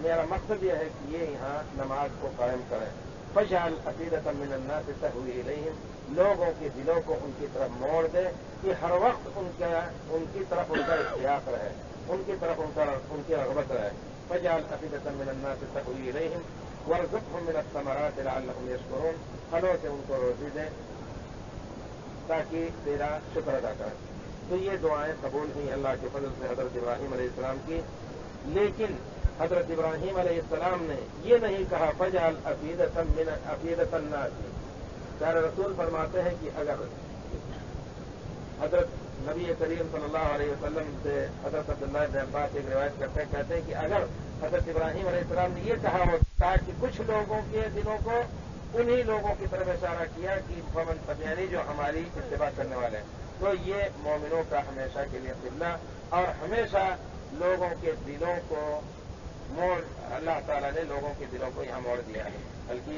میرا مقصد یہ ہے کہ یہ یہاں نماز کو قائم کریں۔ فجعل افئدۃ من الناس تہوی الیہم، لوگوں کے دلوں کو ان کی طرف موڑ دے کہ ہر وقت ان کی طرف ان کا اشتیاق رہے، ان کی طرف ان کی رغبت رہے۔ فجعل افئدۃ من الناس تہوی الیہم وارزقہم من الثمرات لعلہم یشکرون، پھلوں سے ان کو روزی دے تاکہ تیرا شکر ادا کریں۔ تو یہ دعائیں قبول ہوئیں اللہ کے فضل سے حضرت ابراہیم علیہ السلام کی، لیکن حضرت ابراہیم علیہ السلام نے یہ نہیں کہا فجعل افئدۃ الناس، پیارے رسول فرماتے ہیں کہ اگر حضرت نبی کریم صلی اللہ علیہ وسلم سے حضرت عبداللہ بن عباس ایک روایت کرتے ہیں، کہتے ہیں کہ اگر حضرت ابراہیم علیہ السلام نے یہ کہا ہوتا کہ کچھ لوگوں کے دلوں کو انہی لوگوں کی طرف اشارہ کیا کہ فمن تبعنی، جو ہماری اتباع کرنے والے ہیں، تو یہ مومنوں کا ہمیشہ کے لیے قبلہ اور ہمیشہ لوگوں کے دلوں کو موڑ، اللہ تعالیٰ نے لوگوں کے دلوں کو یہاں موڑ دیا ہے۔ بلکہ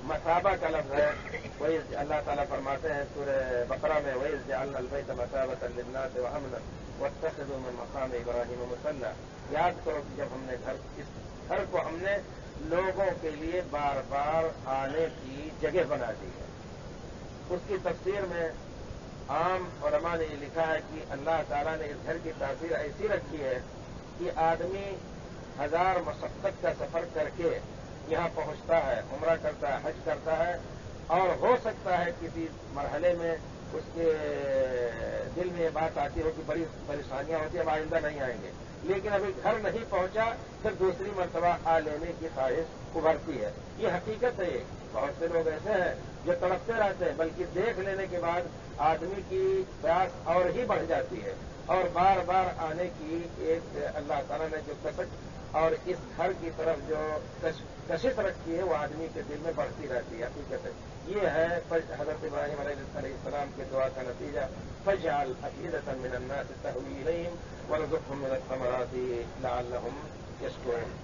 مثابہ کا لفظ ہے، وہی اللہ تعالیٰ فرماتے ہیں سورہ بقرہ میں وَإِذْ جَعَلْنَا الْبَيْتَ مَثَابَةً لِلنَّاسِ وَأَمْنًا وَاتَّخِذُوا مِن مَّقَامِ إِبْرَاهِيمَ مُصَلًّى، یاد کرو کہ جب ہم نے اس گھر کو ہم نے لوگوں کے لیے بار بار آنے کی جگہ بنا دی ہے۔ اس کی تفسیر میں عام علماء نے یہ لکھا ہے کہ اللہ تعالیٰ نے اس گھر کی تاثیر ایسی رکھی ہے کہ آدمی 1000 مشقت کا سفر کر کے یہاں پہنچتا ہے، عمرہ کرتا ہے، حج کرتا ہے، اور ہو سکتا ہے کسی مرحلے میں اس کے دل میں یہ بات آتی ہو کہ بڑی پریشانیاں ہوتی ہیں، اب آئندہ نہیں آئیں گے، لیکن ابھی گھر نہیں پہنچا پھر دوسری مرتبہ آ لینے کی خواہش ابھرتی ہے۔ یہ حقیقت ہے، بہت سے لوگ ایسے ہیں جو تڑپتے رہتے ہیں، بلکہ دیکھ لینے کے بعد آدمی کی پیاس اور ہی بڑھ جاتی ہے، اور بار بار آنے کی ایک اللہ تعالیٰ نے جو کشش اور اس گھر کی طرف جو کشش رکھی ہے وہ آدمی کے دل میں بڑھتی رہتی ہے، حقیقت ہے۔ یہ ہے حضرت ابراہیم علیہ السلام کے دعا کا نتیجہ، فجعل افئدۃ من الناس تہوی الیہم وارزقہم من الثمرات لعلہم یشکرون۔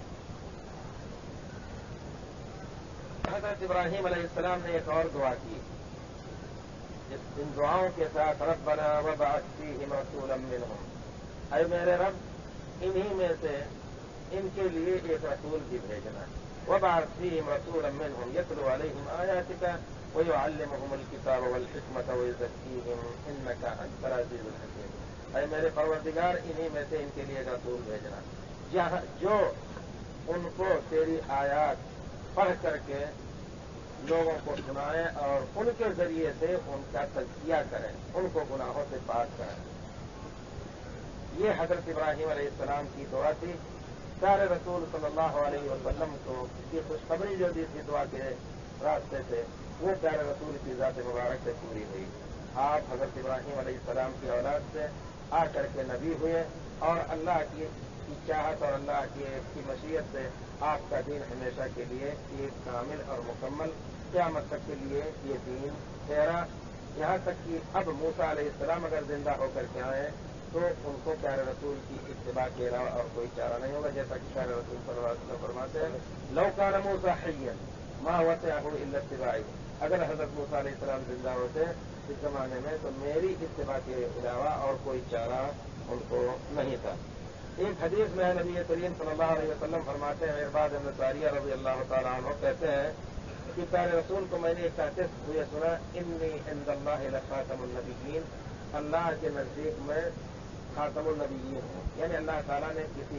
حضرت ابراہیم علیہ السلام نے ایک اور دعا کی، ان دعاؤں کے ساتھ ربنا وابعث فیہم رسولا منہم، اے میرے رب انہی میں سے ان کے لیے ایک رسول بھی بھیجنا، وابعث فیہم رسولا منہم یتلو علیہم آیاتک ویعلمہم الکتاب والحکمۃ ویزکیہم انک انت العزیز الحکیم، اے میرے پروردگار انہی میں سے ان کے لیے ایک رسول بھیجنا جو ان کو تیری آیات پڑھ کر کے لوگوں کو سنائیں اور ان کے ذریعے سے ان کا تزکیہ کریں، ان کو گناہوں سے پاک کریں۔ یہ حضرت ابراہیم علیہ السلام کی دعا تھی۔ پیارے رسول صلی اللہ علیہ وسلم کو یہ خوشخبری جو دی تھی دعا کے راستے سے، وہ پیارے رسول کی ذات مبارک سے پوری ہوئی۔ آپ حضرت ابراہیم علیہ السلام کی اولاد سے آ کر کے نبی ہوئے، اور اللہ کی چاہت اور اللہ کی مشیت سے آپ کا دین ہمیشہ کے لیے ایک کامل اور مکمل قیامت تک کے لیے یہ دین ٹھہرا، یہاں تک کہ اب موسیٰ علیہ السلام اگر زندہ ہو کر کے آئیں تو ان کو پیارے رسول کی اتباع کے علاوہ اور کوئی چارہ نہیں ہوگا، جیسا کہ پیارے رسول صلی اللہ علیہ وسلم فرماتے ہیں لو کان موسیٰ حیا ما وسعہ الا اتباعی، اگر حضرت موسیٰ علیہ السلام زندہ ہوتے اس زمانے میں تو میری اتباع کے علاوہ اور کوئی چارہ ان کو نہیں تھا۔ ایک حدیث میں نبی کریم صلی اللہ علیہ وسلم فرماتے ہیں، ارباد بن ساریہ رضی اللہ تعالیٰ عنہ کہتے ہیں کہ پیارے رسول کو میں نے ایک کہتے ہوئے سنا، انی عند اللہ لخاتم النبیین، اللہ کے نزدیک میں خاتم النبیین ہوں، یعنی اللہ تعالیٰ نے کسی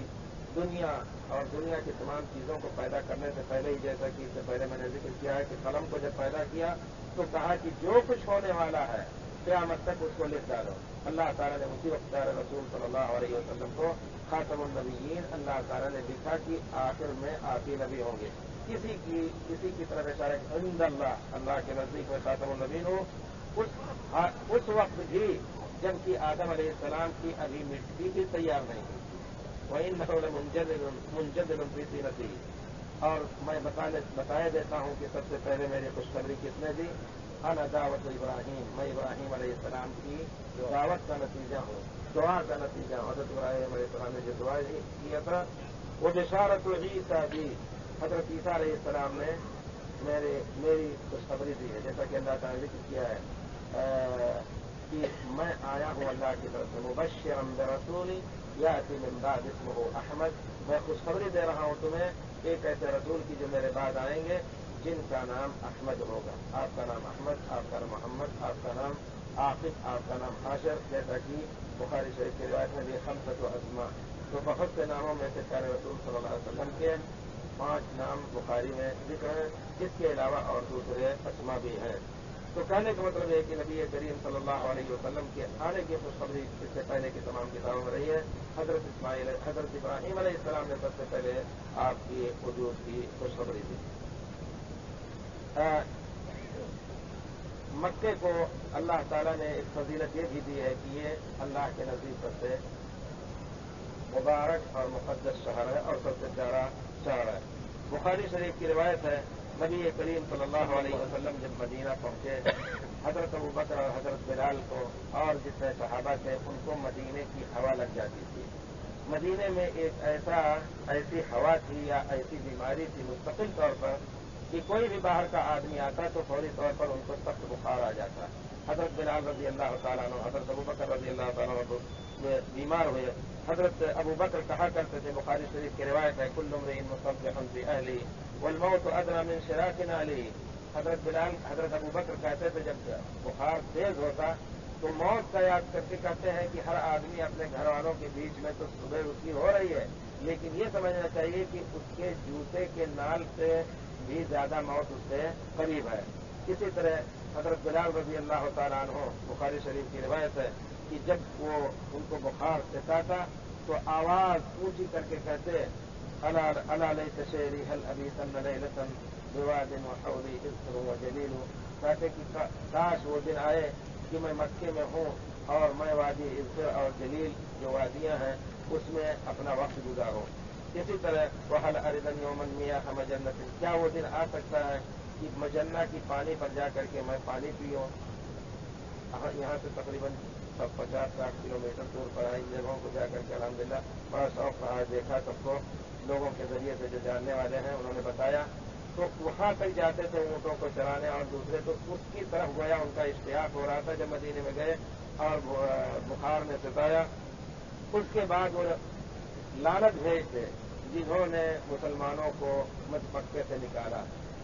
دنیا اور دنیا کی تمام چیزوں کو پیدا کرنے سے پہلے ہی، جیسا کہ اس سے پہلے میں نے ذکر کیا ہے کہ قلم کو جب پیدا کیا تو کہا کہ جو کچھ ہونے والا ہے قیامت تک اس کو لکھ ڈالو۔ اللہ تعالیٰ نے اسی وقت پیارے رسول صلی اللہ علیہ وسلم کو خاتم النبیین اللہ تعالیٰ نے لکھا کہ آخر میں آپ ہی نبی ہوں گے۔ کسی کی طرف اشارہ عند اللہ، اللہ کے نزدیک میں خاتم النبیین ہو۔ اس وقت بھی جبکہ آدم علیہ السلام کی ابھی مٹی بھی تیار نہیں ہوئی تھی، وَإِنَّهُ لَمُنْجَدِلٌ فِي سِيرَتِهِ۔ اور میں بتایا دیتا ہوں کہ سب سے پہلے میری خوشخبری کس نے دی؟ انا دعوت ابراہیم، میں ابراہیم علیہ السلام کی دعوت کا نتیجہ ہوں، دعا کا نتیجہ ہوں۔ حضرت ابراہیم علیہ السلام نے جو دعا کیا تھا وہ بشارت عیسیٰ بھی، حضرت عیسیٰ علیہ السلام نے میری خوشخبری دی ہے، جیسا کہ اللہ تعالیٰ نے ذکر کیا ہے کہ میں آیا ہوں اللہ کی طرف سے مبشرا برسول یأتی من بعد اسمہ احمد، میں خوشخبری دے رہا ہوں تمہیں ایک ایسے رسول کی جو میرے بعد آئیں گے جن کا نام احمد ہوگا۔ آپ کا نام احمد، آپ کا نام محمد، آپ کا نام عاقب، آپ کا نام حاشر، جیسا کہ بخاری شریف کی روایت میں بھی خمسۃ اسماء، تو بہت سے ناموں میں سے پیارے رسول صلی اللہ علیہ وسلم کے 5 نام بخاری میں ذکر ہیں، اس کے علاوہ اور دوسرے اسماء بھی ہیں۔ تو کہنے کا مطلب ہے کہ نبی کریم صلی اللہ علیہ وسلم کے آنے کی خوشخبری اس سے پہلے کی تمام کتابوں میں رہی ہے۔ حضرت ابراہیم علیہ السلام نے سب سے پہلے آپ کی وجود کی خوشخبری دی۔ مکے کو اللہ تعالیٰ نے ایک فضیلت یہ بھی دی ہے کہ یہ اللہ کے نزدیک سب سے مبارک اور مقدس شہر ہے اور سب سے پیارا شہر ہے۔ بخاری شریف کی روایت ہے، نبی کریم صلی اللہ علیہ وسلم جب مدینہ پہنچے، حضرت ابوبکر اور حضرت بلال کو اور جتنے صحابہ تھے ان کو مدینے کی ہوا لگ جاتی تھی۔ مدینے میں ایک ایسی ہوا تھی یا ایسی بیماری تھی مستقل طور پر کہ کوئی بھی باہر کا آدمی آتا تو فوری طور پر ان کو سخت بخار آ جاتا۔ حضرت بلال رضی اللہ تعالیٰ عنہ، حضرت ابوبکر رضی اللہ تعالیٰ عنہ بیمار ہوئے۔ حضرت ابوبکر کہا کرتے تھے، بخاری شریف کی روایت ہے، کل امرئ مصبح بأہلہ والموت ادنی من شراک نعلہ۔ حضرت ابوبکر کہتے تھے جب بخار تیز ہوتا تو موت کا یاد کر کے کہتے ہیں کہ ہر آدمی اپنے گھر والوں کے بیچ میں تو صبح اس کی ہو رہی ہے، لیکن یہ سمجھنا چاہیے کہ اس کے جوتے کے نال سے بھی زیادہ موت اس سے قریب ہے۔ اسی طرح حضرت بلال رضی اللہ تعالیٰ عنہ، بخاری شریف کی روایت ہے کہ جب وہ ان کو بخار ستا تو آواز اونچی کر کے کہتے، الا لیت شعری هل ابیتن لیلۃ بواد وحولی اذکر وجلیل، کہتے کہ کاش وہ دن آئے کہ میں مکے میں ہوں اور میں وادی اذکر اور جلیل جو وادیاں ہیں اس میں اپنا وقت گزاروں۔ اسی طرح وَهَلْ أَرِدَنْ يَوْمًا مِيَاحَ مَجَنَّةٍ، کیا وہ دن آ سکتا ہے کہ مجنہ کی پانی پر جا کر کے میں پانی پیوں۔ یہاں سے تقریباً 50-60 کلومیٹر دور پر ہے، ان جگہوں کو جا کر کے الحمدللہ بڑا شوق رہا، دیکھا سب کو لوگوں کے ذریعے سے جو جاننے والے ہیں انہوں نے بتایا، تو وہاں تک جاتے تھے اونٹوں کو چرانے اور دوسرے، تو اس کی طرف گویا ان کا اشتیاق ہو رہا تھا جب مدینے میں گئے اور بخار نے ستایا۔ اس کے بعد وہ لعنت بھیجتے جنہوں نے مسلمانوں کو مکے سے نکالا۔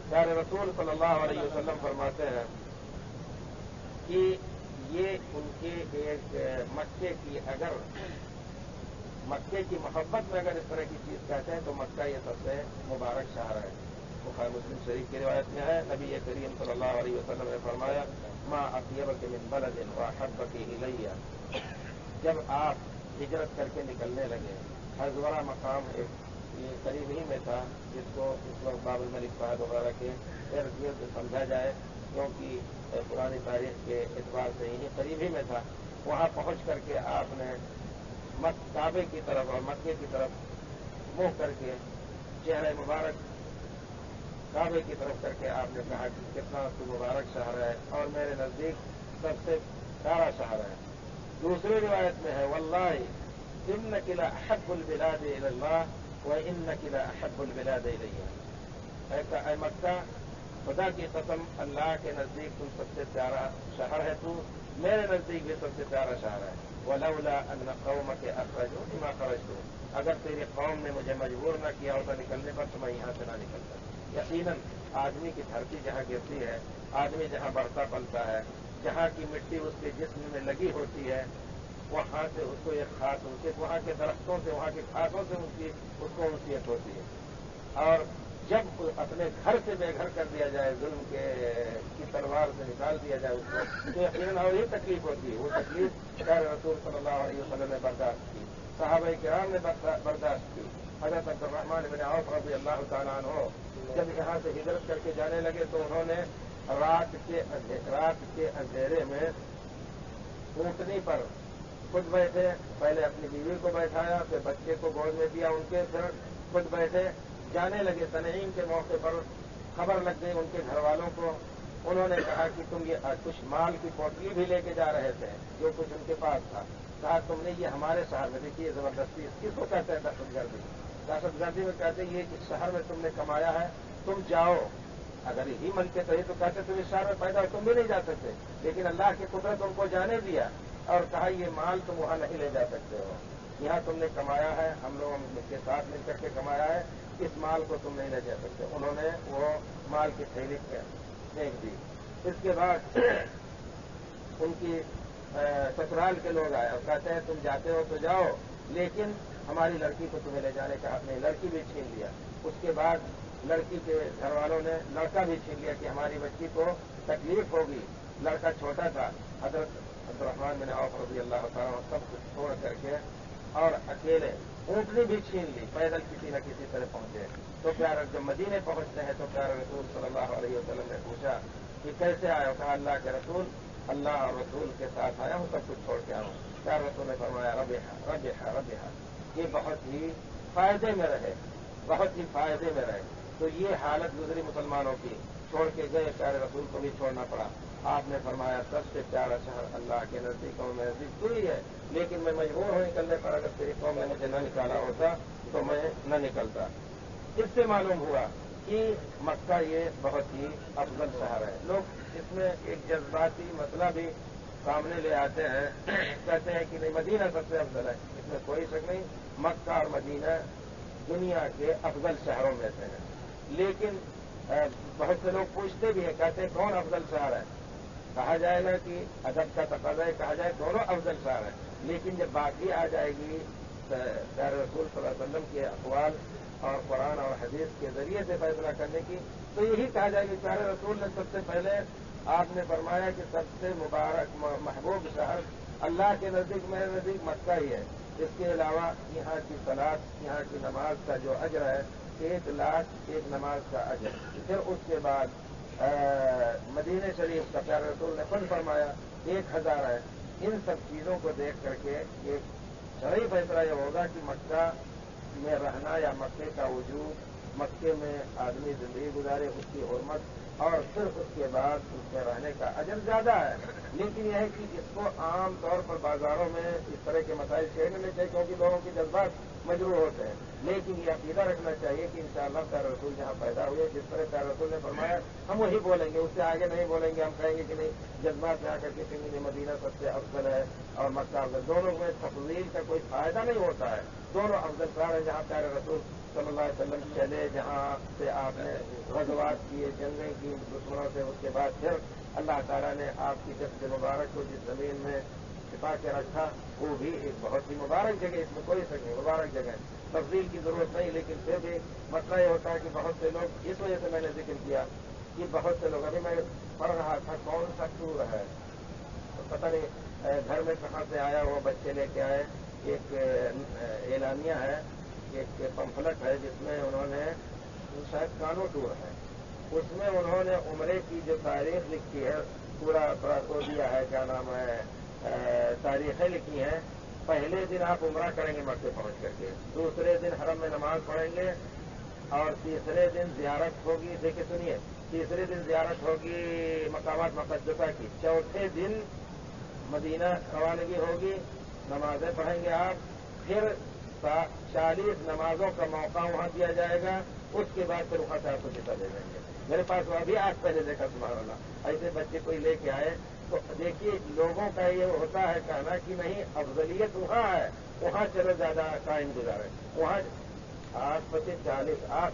پیارے رسول صلی اللہ علیہ وسلم فرماتے ہیں کہ یہ ان کے ایک مکے کی محبت میں اگر اس طرح کی چیز کہتے ہیں تو مکہ یہ سب سے مبارک شہر ہے۔ بخاری مسلم شریف کی روایت میں ہے، نبی کریم صلی اللہ علیہ وسلم نے فرمایا، ما اطیبک من بلد واحبک الی، جب آپ ہجرت کر کے نکلنے لگے، حضورہ مقام یہ قریب ہی میں تھا، جس کو اس وقت باب الملک فہد وغیرہ کے ارد گرد سمجھا جائے، کیونکہ پرانی تاریخ کے اعتبار سے ہی قریب ہی میں تھا۔ وہاں پہنچ کر کے آپ نے کعبے کی طرف اور مکے کی طرف منہ کر کے چہرہ مبارک کعبے کی طرف کر کے آپ نے کہا کہ کتنا تو مبارک شہر ہے اور میرے نزدیک سب سے پیارا شہر ہے۔ دوسری روایت میں ہے، واللہ انک لاحب البلاد الی اللہ وانک لاحب البلاد الی، اے مکہ، خدا کی قسم اللہ کے نزدیک تم سب سے پیارا شہر ہے، تو میرے نزدیک بھی سب سے پیارا شہر ہے۔ ولولا ان قومک اخرجونی ما خرجت، اگر تیری قوم نے مجھے مجبور نہ کیا ہوتا نکلنے پر تو میں یہاں سے نہ نکلتا۔ یقیناً آدمی کی دھرتی جہاں گرتی ہے، آدمی جہاں بڑھتا پلتا ہے، جہاں کی مٹی اس کے جسم میں لگی ہوتی ہے، وہاں سے اس کو ایک خاص ان کے وہاں کے درختوں سے وہاں کے کھاتوں سے اس کو انسیت ہوتی ہے۔ اور جب اپنے گھر سے بے گھر کر دیا جائے، ظلم کی تلوار سے نکال دیا جائے اس کو، تو یقیناً اور یہ تکلیف ہوتی ہے۔ وہ تکلیف پیارے رسول صلی اللہ علیہ وسلم نے برداشت کی، صحابہ کرام نے برداشت کی۔ حضرت عبد الرحمن بن عوف رضی اللہ تعالیٰ عنہ جب یہاں سے ہجرت کر کے جانے لگے تو انہوں نے رات کے اندھیرے میں اونٹنی پر خود بیٹھے، پہلے اپنی بیوی کو بیٹھایا، پھر بچے کو گود میں دیا ان کے، پھر خود بیٹھے، جانے لگے۔ تنعیم کے موقع پر خبر لگ گئی ان کے گھر والوں کو۔ انہوں نے کہا کہ تم یہ کچھ مال کی پوٹلی بھی لے کے جا رہے تھے جو کچھ ان کے پاس تھا، کہا تم نے یہ ہمارے شہر میں دیکھیے زبردستی، کس کو کہتے ہیں دہشت گردی؟ دہشت گردی میں کہتے ہیں یہ اس شہر میں تم نے کمایا ہے، تم جاؤ۔ اگر یہی من کے صحیح تو کہتے تم اس شہر میں پیدا ہو تم بھی نہیں جا سکتے، لیکن اللہ کی قدرت ان کو جانے دیا اور کہا یہ مال تم وہاں نہیں لے جا سکتے ہو، یہاں تم نے کمایا ہے، ہم لوگوں کے ساتھ مل کر کے کمایا ہے، اس مال کو تم نہیں لے جا سکتے۔ انہوں نے وہ مال کی تھیلی پھینک دی۔ اس کے بعد ان کی سسرال کے لوگ آئے اور کہتے ہیں تم جاتے ہو تو جاؤ، لیکن ہماری لڑکی کو تمہیں لے جانے کا حق نہیں، لڑکی بھی چھین لیا۔ اس کے بعد لڑکی کے گھر والوں نے لڑکا بھی چھین لیا کہ ہماری بچی کو تکلیف ہوگی، لڑکا چھوٹا تھا۔ حضرت عبد الرحمن بن عوف رضی اللہ تعالیٰ سب کچھ چھوڑ کر کے اور اکیلے اونٹنی بھی چھین لی، پیدل کسی نہ کسی طرح پہنچے۔ تو جب مدینے پہنچتے ہیں تو پیارے رسول صلی اللہ علیہ وسلم نے پوچھا کہ کیسے آئے ہو؟ کہا اللہ کے رسول، اللہ اور رسول کے ساتھ آیا ہوں، سب کچھ چھوڑ کے آیا ہوں۔ پیارے رسول نے فرمایا ربحا ربحا ربحا، یہ بہت ہی فائدے میں رہے، بہت ہی فائدے میں رہے۔ تو یہ حالت گزری مسلمانوں کی، چھوڑ کے گئے، پیارے رسول کو بھی چھوڑنا پڑا۔ آپ نے فرمایا سب سے پیارا شہر اللہ کے نزدیک میں نزدیک تو ہی ہے، لیکن میں مجبور ہوں نکلنے پر، اگر تیری قوم نے مجھے نہ نکالا ہوتا تو میں نہ نکلتا۔ اس سے معلوم ہوا کہ مکہ یہ بہت ہی افضل شہر ہے۔ لوگ اس میں ایک جذباتی مسئلہ بھی سامنے لے آتے ہیں، کہتے ہیں کہ نہیں مدینہ سب سے افضل ہے، اس میں کوئی شک نہیں، مکہ اور مدینہ دنیا کے افضل شہروں میں سے ہیں۔ لیکن بہت سے لوگ پوچھتے بھی ہیں، کہتے ہیں کون افضل شہر ہے؟ کہا جائے گا کہ ادب کا تقاضا ہے، کہا جائے دونوں افضل شہر ہیں، لیکن جب باقی آ جائے گی پیارے رسول صلی اللہ علیہ وسلم کے اقوال اور قرآن اور حدیث کے ذریعے سے فیصلہ کرنے کی، تو یہی کہا جائے گا کہ پیارے رسول نے سب سے پہلے آپ نے فرمایا کہ سب سے مبارک محبوب شہر اللہ کے نزدیک میرے نزدیک مکہ ہی ہے۔ اس کے علاوہ یہاں کی صلاۃ، یہاں کی نماز کا جو اجر ہے 1,00,000 نماز کا اجر۔ پھر اس کے بعد مدینہ شریف کا پیارے رسول نے خود فرمایا 1,000 ہے۔ ان سب چیزوں کو دیکھ کر کے ایک شرعی فیصلہ یہ ہوگا کہ مکہ میں رہنا یا مکے کا وجود، مکے میں آدمی زندگی گزارے، اس کی حرمت اور صرف اس کے بعد اس میں رہنے کا اجر زیادہ ہے۔ لیکن یہ ہے کہ اس کو عام طور پر بازاروں میں اس طرح کے مسائل چھیڑنے نہیں چاہیے، کیونکہ لوگوں کے جذبات مجروح ہوتے ہیں، لیکن یہ عقیدہ رکھنا چاہیے کہ انشاءاللہ پیارے رسول جہاں پیدا ہوئے، جس طرح پیارے رسول نے فرمایا ہم وہی بولیں گے، اس سے آگے نہیں بولیں گے۔ ہم کہیں گے کہ نہیں جذبات میں آ کر کے کہیں گے مدینہ سب سے افضل ہے اور مکہ افضل، دونوں میں تفضیل کا کوئی فائدہ نہیں ہوتا ہے، دونوں افضل شہر ہیں۔ جہاں پیارے رسول صلی اللہ علیہ وسلم چلے، جہاں سے آپ نے غزوات کیے، جنگیں کی دشمنوں سے، اس کے بعد پھر اللہ تعالیٰ نے آپ کی جسد مبارک کو جس زمین میں چھپا کے رکھا، وہ بھی ایک بہت ہی مبارک جگہ، اس میں کوئی شک نہیں، مبارک جگہ، تفضیل کی ضرورت نہیں۔ لیکن پھر بھی مسئلہ یہ ہوتا ہے کہ بہت سے لوگ، اس وجہ سے میں نے ذکر کیا کہ بہت سے لوگ، ابھی میں پڑھ رہا تھا کون سا ٹور ہے تو پتہ نہیں گھر میں کہاں سے آیا، وہ بچے لے کے آئے، ایک اعلانیہ ہے، ایک پمفلٹ ہے جس میں انہوں نے شاید کانو ٹور ہے، اس میں انہوں نے عمرے کی جو تاریخ لکھی ہے پورا وہ دیا ہے، کیا نام ہے، تاریخیں لکھی ہیں۔ پہلے دن آپ عمرہ کریں گے مکے پہنچ کر کے، دوسرے دن حرم میں نماز پڑھیں گے اور تیسرے دن زیارت ہوگی، دیکھیں سنیے، تیسرے دن زیارت ہوگی مقامات مقدسہ کی، چوتھے دن مدینہ روانگی ہوگی، نمازیں پڑھیں گے آپ، پھر 40 نمازوں کا موقع وہاں دیا جائے گا، اس کے بعد پھر وہاں سے آپ کو جتا دے دیں گے۔ میرے پاس وہ ابھی آج پہلے دیکھا سبحان اللہ، ایسے بچے کوئی لے کے آئے تو دیکھیے لوگوں کا یہ ہوتا ہے کہنا کہ نہیں افضلیت وہاں ہے، وہاں چلو زیادہ ٹائم گزارے، وہاں 8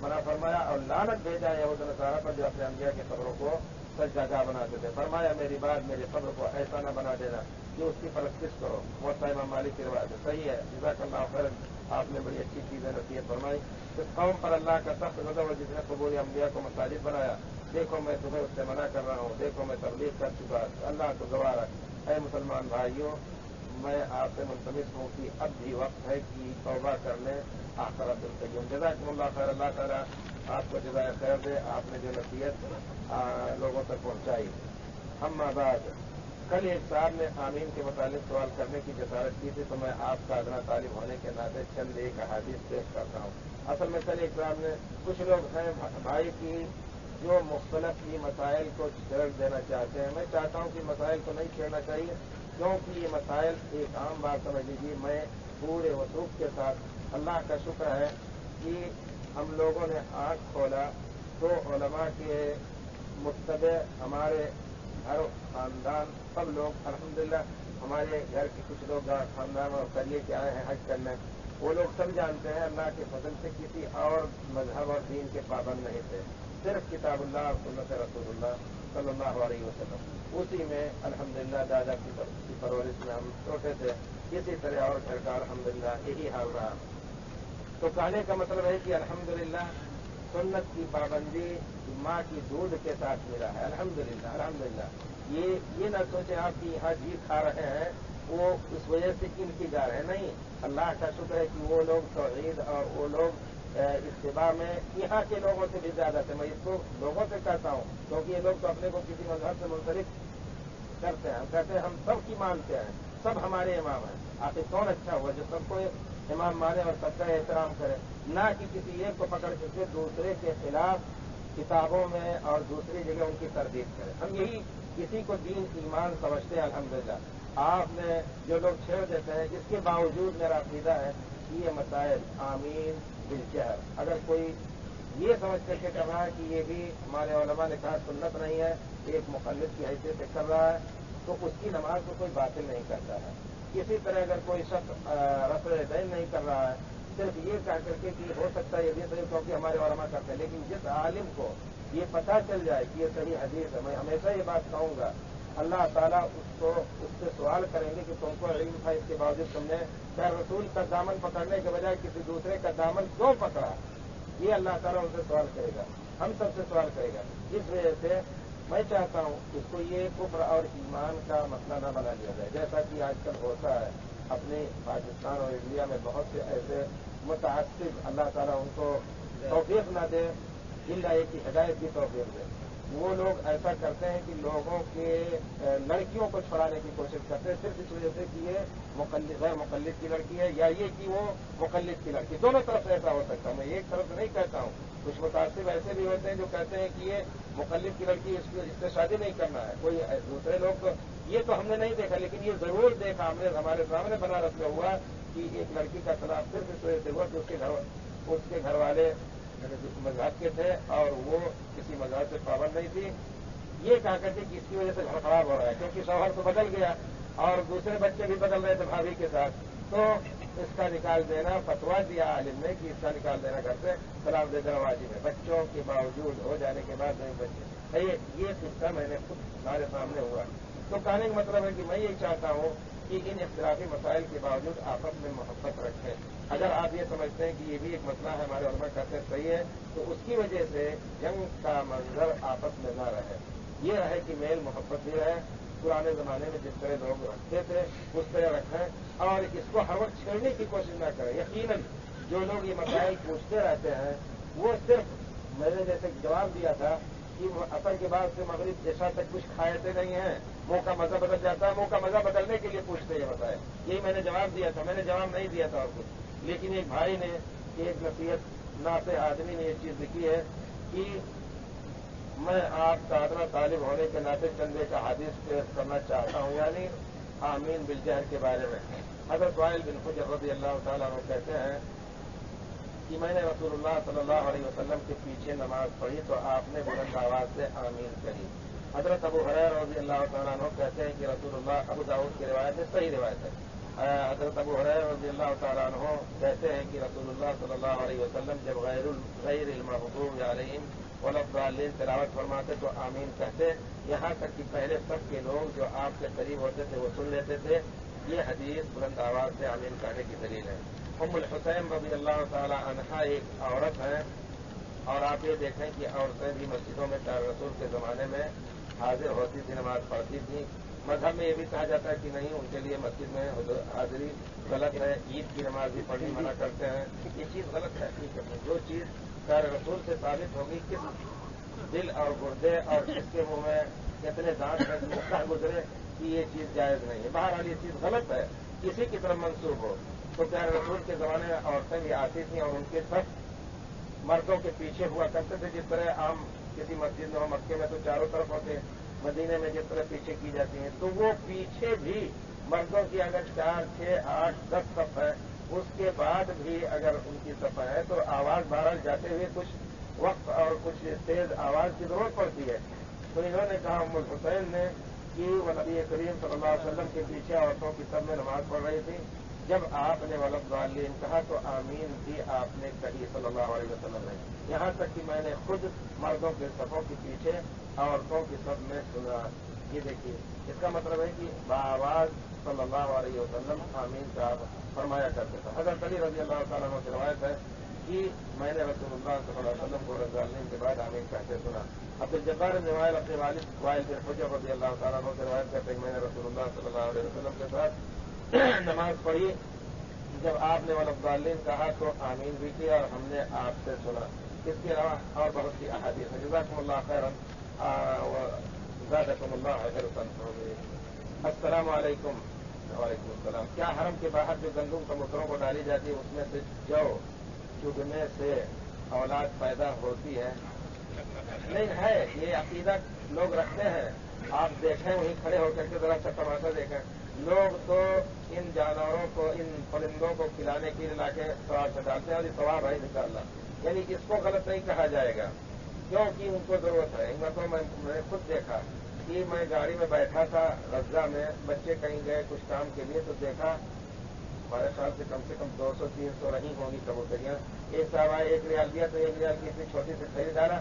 منع فرمایا اور لعنت بھیجا یہود نصارہ پر جو اپنے انبیاء کی قبروں کو سجدہ بناتے تھے. فرمایا میری بات میری قبر کو ایسا نہ بنا دینا کہ اس کی پرستش کرو. موطا امام مالک کی روایت ہے. صحیح ہے. جزاک اللہ خیر. آپ نے بڑی اچھی چیزیں نصیحت فرمائی. اس قوم پر اللہ کا سخت غضب اور جس نے قبور انبیاء کو مساجد بنایا. دیکھو میں تمہیں اس سے منع کر رہا ہوں. دیکھو میں تبلیغ کر چکا. اللہ کو گواہ رکھ. اے مسلمان بھائیوں میں آپ سے ملتمس ہوں کہ اب بھی وقت ہے کہ توبہ کر لیں. آخر عبد القیوم جزاکم اللہ خیر. اللہ تعالیٰ آپ کو جزائے خیر دے. آپ نے جو نصیحت لوگوں تک پہنچائی. اما بعد کل ایک صاحب نے آمین کے متعلق سوال کرنے کی جسارت کی تھی تو میں آپ کا ادنا طالب ہونے کے ناطے چند ایک احادیث پیش کرتا ہوں. اصل میں کل ایک صاحب نے کچھ لوگ ہیں بھائی کی جو مختلف ہی مسائل کو چھیڑ دینا چاہتے ہیں. میں چاہتا ہوں کہ مسائل کو نہیں چھیڑنا چاہیے کیونکہ یہ مسائل ایک عام بات سمجھ لیجیے. میں پورے وثوق کے ساتھ اللہ کا شکر ہے کہ ہم لوگوں نے آنکھ کھولا تو علماء کے متبع ہمارے ہر خاندان سب لوگ الحمدللہ ہمارے گھر کے کچھ لوگ خاندان اور قریے کے آئے ہیں حج کرنے. وہ لوگ سب جانتے ہیں اللہ کے فضل سے کسی اور مذہب اور دین کے پابند نہیں تھے. صرف کتاب اللہ اور سنت رسول اللہ صلی اللہ علیہ وسلم اسی میں الحمدللہ دادا کی پرورش میں ہم چھوٹے تھے. اسی طرح اور گھر کا الحمدللہ یہی حال رہا. تو کہنے کا مطلب ہے کہ الحمدللہ سنت کی پابندی ماں کی دودھ کے ساتھ ملا ہے. الحمدللہ الحمدللہ. یہ نہ سوچیں آپ کی یہاں جی کھا رہے ہیں وہ اس وجہ سے ان کی جا رہے ہیں. نہیں, اللہ کا شکر ہے کہ وہ لوگ توحید اور وہ لوگ اتباع میں یہاں کے لوگوں سے بھی زیادہ تھے. میں اس کو لوگوں سے کہتا ہوں کیونکہ یہ لوگ تو اپنے کو کسی مذہب سے منسلک کرتے ہیں. ہم کہتے ہیں ہم سب کی مانتے ہیں, سب ہمارے امام ہیں. آخر کون اچھا ہوا جو سب کو امام مانے اور سب کا احترام کرے, نہ کہ کسی ایک کو پکڑ کے دوسرے کے خلاف کتابوں میں اور دوسری جگہ ان کی تردید کرے. ہم یہی کسی کو دین ایمان سمجھتے ہیں. الحمدللہ آپ نے جو لوگ چھیڑ دیتے ہیں اس کے باوجود میرا عقیدہ ہے کہ یہ مسائل آمین بالجہر اگر کوئی یہ سمجھ کر کے کر رہا ہے کہ یہ بھی ہمارے علماء نے کہا سنت نہیں ہے, ایک مخلص کی حیثیت سے کر رہا ہے تو اس کی نماز کو کوئی باطل نہیں کرتا ہے. اسی طرح اگر کوئی شخص رفع دین نہیں کر رہا ہے صرف یہ کہہ کر کے کہ ہو سکتا ہے یہ بھی صحیح کیونکہ ہمارے علماء کرتے ہیں, لیکن جس عالم کو یہ پتہ چل جائے کہ یہ صحیح حدیث ہے, میں ہمیشہ یہ بات کہوں گا اللہ تعالیٰ اس سے سوال کریں گے کہ تم کو علم تھا اس کے باوجود تم نے خیر رسول کا دامن پکڑنے کے بجائے کسی دوسرے کا دامن کیوں پکڑا. یہ اللہ تعالیٰ ان سے سوال کرے گا, ہم سب سے سوال کرے گا. اس وجہ سے میں چاہتا ہوں اس کو یہ کفر اور ایمان کا مسئلہ نہ بنا دیا جائے جیسا کہ آج کل ہوتا ہے اپنے پاکستان اور انڈیا میں. بہت سے ایسے متعصب اللہ تعالیٰ ان کو توفیق نہ دے الا ایک کی ہدایت کی توفیق دے. وہ لوگ ایسا کرتے ہیں کہ لوگوں کے لڑکیوں کو چھڑانے کی کوشش کرتے ہیں صرف اس وجہ سے کہ یہ غیر مقلد کی لڑکی ہے یا یہ کہ وہ مقلد کی لڑکی. دونوں طرف سے ایسا ہو سکتا ہے. میں ایک طرف سے نہیں کہتا ہوں. کچھ متاثر ایسے بھی ہوتے ہیں جو کہتے ہیں کہ یہ مقلد کی لڑکی اس سے شادی نہیں کرنا ہے. کوئی دوسرے لوگ یہ تو ہم نے نہیں دیکھا لیکن یہ ضرور دیکھا ہم نے, ہمارے سامنے بنارس میں ہوا کہ ایک لڑکی کا طلاق صرف اس وجہ سے ہوا کہ اس کے گھر والے مذہب کے تھے اور وہ کسی مذہب سے پابند نہیں تھی. یہ کہا کرتے کہ اس کی وجہ سے گھر خراب ہو رہا ہے کیونکہ شوہر تو بدل گیا اور دوسرے بچے بھی بدل رہے تھے بھابھی کے ساتھ. تو اس کا نکال دینا فتوا دیا عالم نے کہ اس کا نکال دینا گھر سے طلاق دے دینا واجب ہے. بچوں کے باوجود ہو جانے کے بعد نہیں بچے. یہ قصہ میں نے خود ہمارے سامنے ہوا. تو کہنے کا مطلب ہے کہ میں یہ چاہتا ہوں کہ ان اختلافی مسائل کے باوجود آپس میں محبت رکھیں. اگر آپ یہ سمجھتے ہیں کہ یہ بھی ایک مسئلہ ہے ہمارے علماء کہتے ہیں صحیح ہے تو اس کی وجہ سے جنگ کا منظر آپس میں نہ رہے. یہ رہے کہ میل محبت بھی رہے. پرانے زمانے میں جس طرح لوگ رکھتے تھے اس طرح رکھیں اور اس کو ہر وقت چھیڑنے کی کوشش نہ کریں. یقیناً جو لوگ یہ مسائل پوچھتے رہتے ہیں وہ صرف میں نے جیسے جواب دیا تھا کہ اثر کے بعد سے مغرب عشاء تک کچھ کھائے تھے نہیں ہیں, منہ کا مزہ بدل جاتا ہے, منہ کا مزہ بدلنے کے لیے پوچھتے یہ مسائل. یہی میں نے جواب دیا تھا. میں نے جواب نہیں دیا تھا اور کچھ. لیکن ایک بھائی نے ایک نصیحت ناصح آدمی نے یہ چیز لکھی ہے کہ میں آپ کا ادنا طالب ہونے کے ناطے چند ایک حدیث پیش کرنا چاہتا ہوں یعنی آمین بالجہر کے بارے میں. حضرت وائل بن حجر رضی اللہ تعالیٰ عنہ کہتے ہیں کہ میں نے رسول اللہ صلی اللہ علیہ وسلم کے پیچھے نماز پڑھی تو آپ نے بلند آواز سے آمین کہی. حضرت ابو ہریرہ رضی اللہ تعالیٰ عنہ کہتے ہیں کہ رسول اللہ ابو داؤد کی روایت ہے, صحیح روایت ہے, حضرت ابو ہریرہ رضی اللہ تعالیٰ عنہ کہتے ہیں کہ رسول اللہ صلی اللہ علیہ وسلم جب غیر المغضوب علیہم ولا الضالین تلاوت فرماتے تو آمین کہتے، یہاں تک کہ پہلے سب کے لوگ جو آپ کے قریب ہوتے تھے وہ سن لیتے تھے۔ یہ حدیث بلند آواز سے آمین کہنے کی دلیل ہے۔ ام الحسین رضی اللہ تعالی عنہا ایک عورت ہے، اور آپ یہ دیکھیں کہ عورتیں بھی مسجدوں میں پیارے رسول کے زمانے میں حاضر ہوتی تھی، نماز پڑھتی تھی۔ مذہب میں یہ بھی کہا جاتا ہے کہ نہیں، ان کے لیے مسجد میں حاضری غلط ہے، عید کی نماز بھی پڑھنی منع کرتے ہیں، یہ چیز غلط ہے۔ جو چیز پیارے رسول سے ثابت ہوگی، کس دل اور گردے اور کس کے منہ میں کتنے دانت میں گزرے کہ یہ چیز جائز نہیں ہے، بہرحال یہ چیز غلط ہے، کسی کی طرف منسوخ ہو تو پیارے رسول کے زمانے میں عورتیں بھی آتی تھیں اور ان کے سب مردوں کے پیچھے ہوا کرتے تھے، جس طرح عام کسی مسجد میں ہو، مکے میں تو چاروں طرف ہوتے ہیں، مدینے میں جس طرح پیچھے کی جاتی ہیں، تو وہ پیچھے بھی مردوں کی اگر 4، 6، 8، 10 صف ہے، اس کے بعد بھی اگر ان کی صف ہے تو آواز بہرحال جاتے ہوئے کچھ وقت اور کچھ تیز آواز کی ضرورت پڑتی ہے۔ تو انہوں نے کہا ام الحسین نے کہ وہ نبی کریم صلی اللہ علیہ وسلم کے پیچھے عورتوں کی سب میں نماز پڑھ رہی تھی، جب آپ نے ولدالین کہا تو آمین بھی آپ نے کہی صلی اللہ علیہ وسلم نے، یہاں تک کہ میں نے خود مردوں کے صفوں کے پیچھے عورتوں کی سب میں سنا۔ یہ دیکھیے، اس کا مطلب ہے کہ بآواز صلی اللہ علیہ وسلم آمین کا فرمایا کرتے تھے۔ حضرت علی رضی اللہ تعالیٰ عنہ سے روایت ہے کہ میں نے رسول اللہ صلی اللہ علیہ وسلم کو ولدالین کے بعد آمین کہتے سنا۔ عبدالجبار بن وائل اپنے والد وائل بن حجر رضی اللہ تعالیٰ عنہ سے روایت کرتے ہیں کہ میں نے رسول اللہ صلی اللہ علیہ وسلم کے ساتھ نماز پڑھی، جب آپ نے ولدالین کہا تو آمین بھی کی اور ہم نے آپ سے سنا۔ اس کے علاوہ اور بہت سی احادیث ہیں۔ جزاکم اللہ خیرا زادکم اللہ حرصا۔ السلام علیکم۔ وعلیکم السلام۔ کیا حرم کے باہر جو گندم کبوتروں کو ڈالی جاتی ہے اس میں سے جو چگنے سے اولاد پیدا ہوتی ہے؟ نہیں ہے، یہ عقیدہ لوگ رکھتے ہیں۔ آپ دیکھیں وہیں کھڑے ہو کر کے ذرا سا تماشا دیکھیں، لوگ تو ان جانوروں کو، ان پرندوں کو کھلانے کے لیے لا کے ثواب سے ڈالتے ہیں، اور یہ ثواب ہے انشاءاللہ، یعنی اس کو غلط نہیں کہا جائے گا کیونکہ ان کو ضرورت ہے۔ ان مرتبہ میں نے خود دیکھا کہ میں گاڑی میں بیٹھا تھا غزہ میں، بچے کہیں گئے کچھ کام کے لیے، تو دیکھا ہمارے خیال سے کم 200 300 رہی ہوں گی کبوتریاں۔ ایک صاحب آئے، 1 ریال دیا تو 1 ریال کی اتنی چھوٹی سی تھیلی ڈالا،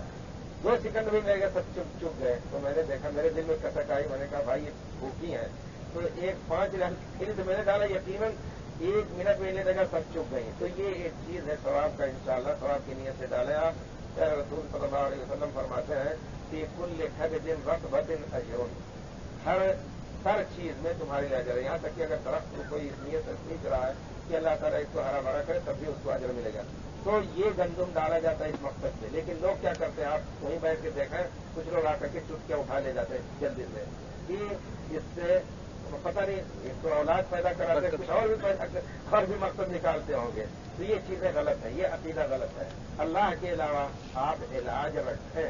2 سیکنڈ بھی لے گئے، سب چپ گئے۔ تو میں نے دیکھا، میرے دل میں کسک آئی، میں نے کہا بھائی یہ بھوکی ہیں، تو 5 ریال تھیلی تو میں نے ڈالا، یقیناً 1 منٹ میں لینے لگا، سب چپ گئی۔ تو یہ ایک چیز ہے ثواب کا، انشاءاللہ ثواب کی نیت سے ڈالیں آپ۔ پیارے رسول صلی اللہ علیہ وسلم فرماتے ہیں کہ کل کھبد رطبۃ اجر، ہر چیز میں تمہارے لیے اجر ہے، یہاں تک کہ اگر درخت کو کوئی اس نیت سے سیکھ رہا ہے کہ اللہ تعالیٰ اس کو ہرا بھرا کرے تب بھی اس کو اجر ملے گا۔ تو یہ گندم ڈالا جاتا ہے اس مقصد سے، لیکن لوگ کیا کرتے ہیں، آپ وہیں بیٹھ کے دیکھیں، کچھ لوگ آ کر کے چٹکیاں اٹھا لے جاتے ہیں جلدی سے کہ اس سے پتہ نہیں ایک تو اولاد پیدا کراتے ہیں، کچھ اور بھی مقصد نکالتے ہوں گے، تو یہ چیزیں غلط ہیں، یہ عقیدہ غلط ہے۔ اللہ کے علاوہ آپ علاج رکھیں،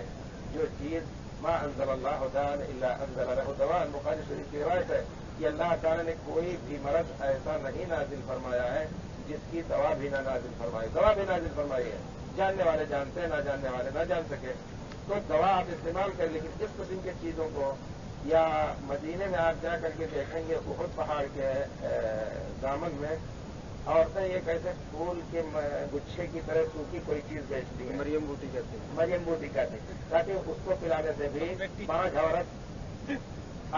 جو چیز ما انزل اللہ داء الا انزل له دواء، بخاری شریف کی روایت ہے کہ اللہ تعالیٰ نے کوئی بھی مرض ایسا نہیں نازل فرمایا ہے جس کی دوا بھی نہ نازل فرمائی، دوا بھی نازل فرمائی ہے، جاننے والے جانتے ہیں، نہ جاننے والے نہ جان سکے، تو دوا آپ استعمال کریں، لیکن اس قسم کی چیزوں کو، یا مدینے میں آپ جا کر کے دیکھیں گے احد پہاڑ کے دامن میں عورتیں ایک ایسے پھول کے گچھے کی طرح سوکھی کوئی چیز بیچتی ہیں، مریم بوٹی کہتے ہیں، مریم بوٹی کہتے ہیں، تاکہ اس کو پلانے سے بھی 5 عورت،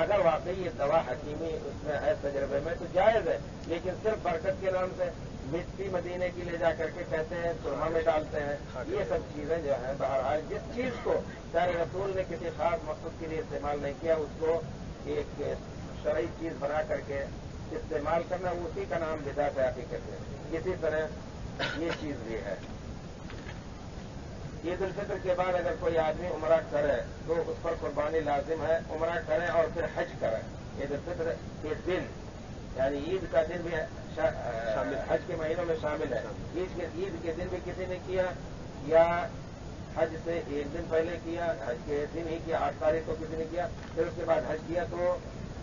اگر واقعی یہ دوا حکیمی اس میں ہے تجربے میں تو جائز ہے، لیکن صرف برکت کے نام سے مٹی مدینے کی لے جا کر کے کہتے ہیں سرما میں ڈالتے ہیں، یہ سب چیزیں جو ہیں بہرحال جس چیز کو پیارے رسول نے کسی خاص مقصد کے لیے استعمال نہیں کیا اس کو ایک شرعی چیز بنا کر کے استعمال کرنا، اسی کا نام بدعت ہے حقیقت ہے۔ اسی طرح یہ چیز بھی ہے۔ عید الفطر کے بعد اگر کوئی آدمی عمرہ کرے تو اس پر قربانی لازم ہے، عمرہ کریں اور پھر حج کریں۔ عید الفطر کے دن یعنی عید کا دن بھی حج کے مہینوں میں شامل ہے، عید کے دن بھی کسی نے کیا یا حج سے 1 دن پہلے کیا، حج کے دن ہی کیا، 8 تاریخ کو کسی نے کیا، پھر اس کے بعد حج کیا، تو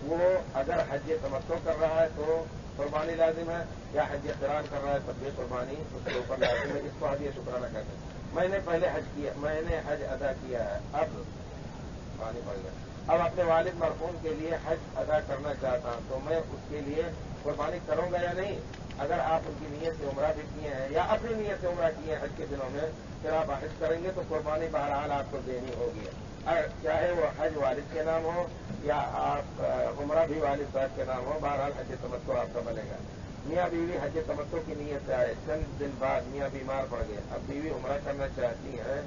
وہ اگر حج تمتع کر رہا ہے تو قربانی لازم ہے، یا حج قران کر رہا ہے تب بھی قربانی اس کے اوپر لازم ہے، اس کو حج شکرانہ کہتے ہیں۔ میں نے پہلے حج کیا، میں نے حج ادا کیا ہے، اب پانی پڑ گیا، اب اپنے والد مرحوم کے لیے حج ادا کرنا چاہتا ہوں، تو میں اس کے لیے قربانی کروں گا یا نہیں؟ اگر آپ ان کی نیت سے عمرہ بھی کیے ہیں یا اپنی نیت سے عمرہ کیے ہیں حج کے دنوں میں، پھر آپ حج کریں گے تو قربانی بہرحال آپ کو دینی ہوگی، چاہے وہ حج والد کے نام ہو یا آپ عمرہ بھی والد صاحب کے نام ہو، بہرحال حج تمتع آپ کا بنے گا۔ میاں بیوی حج تمتع کی نیت سے آئے، چند دن بعد میاں بیمار پڑ گئے، اب بیوی عمرہ کرنا چاہتی ہیں،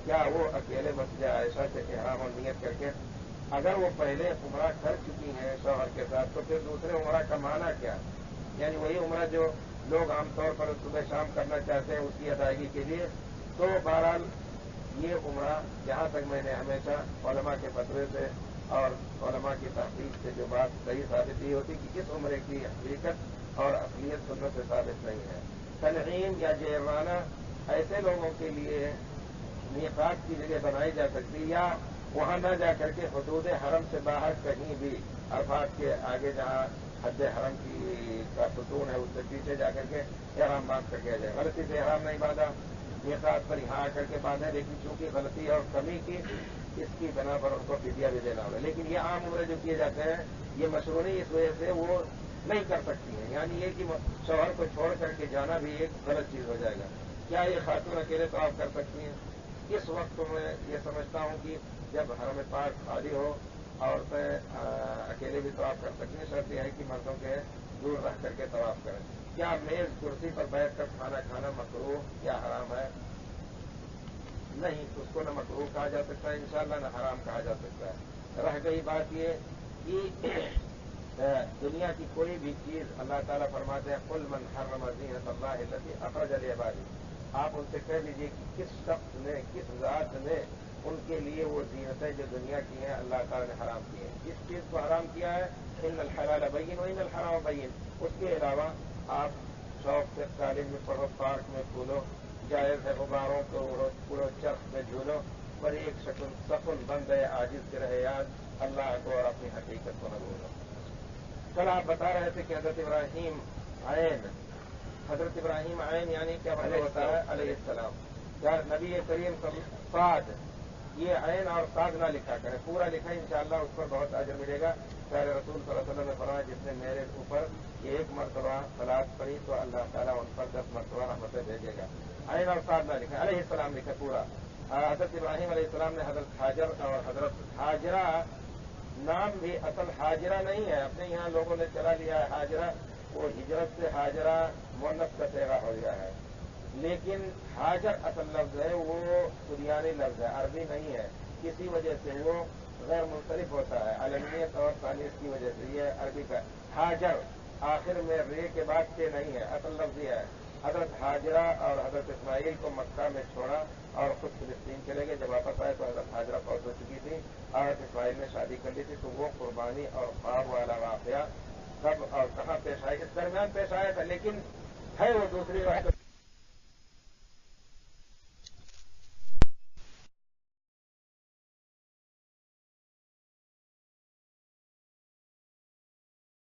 کیا وہ اکیلے مسجد عائشہ سے احرام اور نیت کر کے، اگر وہ پہلے عمرہ کر چکی ہیں شوہر کے ساتھ تو پھر دوسرے عمرہ کا معنی کیا؟ یعنی وہی عمرہ جو لوگ عام طور پر صبح شام کرنا چاہتے ہیں اس کی ادائیگی کے لیے، تو بہرحال یہ عمرہ جہاں تک میں نے ہمیشہ علماء کے فتوے سے اور علماء کی تحقیق سے جو بات صحیح ثابت یہ ہوتی کہ اس عمرے کی حقیقت اور اصلیت سنت سے ثابت نہیں ہے۔ تنعیم یا جیرانہ ایسے لوگوں کے لیے میقات کی جگہ بنائی جا سکتی، یا وہاں نہ جا کر کے حدود حرم سے باہر کہیں بھی عرفات کے آگے جہاں حد حرم کی کا ستون ہے اس سے پیچھے جا کر کے احرام باندھ کر کیا جائے۔ غلطی سے احرام نہیں باندھا، میقات پر یہاں آ کر کے باندھے، لیکن چونکہ غلطی اور کمی کی اس کی بنا پر ان کو فدیہ بھی دینا ہوگا۔ لیکن یہ عام عمرے جو کیے جاتے ہیں یہ مشروعی اس وجہ سے وہ نہیں کر سکتی ہیں، یعنی یہ کہ شوہر کو چھوڑ کر کے جانا بھی ایک غلط چیز ہو جائے گا۔ کیا یہ خاتون اکیلے طواف کر سکتی ہیں؟ اس وقت میں یہ سمجھتا ہوں کہ جب حرم پاک خالی ہو عورتیں اکیلے بھی طواف کر سکتی ہیں، شرط یہ ہے کہ مردوں کے دور رہ کر کے طواف کریں۔ کیا میز کرسی پر بیٹھ کر کھانا کھانا مکروہ یا حرام ہے؟ نہیں، اس کو نہ مکروہ کہا جا سکتا ہے انشاءاللہ، نہ حرام کہا جا سکتا ہے۔ رہ گئی بات یہ کہ دنیا کی کوئی بھی چیز اللہ تعالیٰ فرماتے ہیں قل من حرم زینۃ اللہ التی اخرج لعبادہ، آپ ان سے کہہ دیجیے کہ کس شخص نے، کس ذات نے ان کے لیے وہ زینتیں جو دنیا کی ہیں اللہ تعالیٰ نے حرام کی ہیں۔ جس چیز کو حرام کیا ہے ان الحلال بین و ان الحرام بین، اس کے علاوہ آپ شوق سے کالج میں پڑھو، پارک میں کھولو، جائز ہے غباروں کو اڑو، چرخ میں جھولو، پر ایک سکن بند ہے عاجز کے رہے یاد اللہ کو اور اپنی حقیقت کو نہ بھولو۔ کل آپ بتا رہے تھے کہ حضرت ابراہیم عین یعنی کیا معنی ہوتا ہے؟ علیہ السلام۔ کیا نبی کریم صاد، یہ عین اور صاد نہ لکھا کریں، پورا لکھا انشاءاللہ اس پر بہت اجر ملے گا۔ پیارے رسول صلی اللہ علیہ وسلم نے فرمایا جس نے میرے اوپر ایک مرتبہ صلاۃ پڑھی تو اللہ تعالیٰ ان پر 10 مرتبہ رحمتیں بھیجے گا۔ عین اور صاد نہ لکھا، علیہ السلام لکھا پورا۔ حضرت ابراہیم علیہ السلام نے حضرت حاجر اور حضرت حاجرہ، نام بھی اصل حاجرہ نہیں ہے، اپنے یہاں لوگوں نے چلا لیا ہے حاجرہ، وہ ہجرت سے حاجرہ مؤنث کا صیغہ ہو گیا ہے، لیکن حاجر اصل لفظ ہے، وہ سریانی لفظ ہے، عربی نہیں ہے، کسی وجہ سے وہ غیر منصرف ہوتا ہے، علمیت اور ثانیت کی وجہ سے یہ عربی کا حاجر آخر میں رے کے بعد کے نہیں ہے، اصل لفظ یہ ہے۔ حضرت حاجرہ اور حضرت اسماعیل کو مکہ میں چھوڑا اور خود فلسطین چلے گئے، جب واپس آئے تو حضرت حاجرہ فوت ہو چکی تھی، حضرت اسماعیل نے شادی کر لی تھی، تو وہ قربانی اور خواب والا واقعہ کب اور کہاں پیش آئے، اس درمیان پیش آیا تھا، لیکن ہے وہ دوسری روایت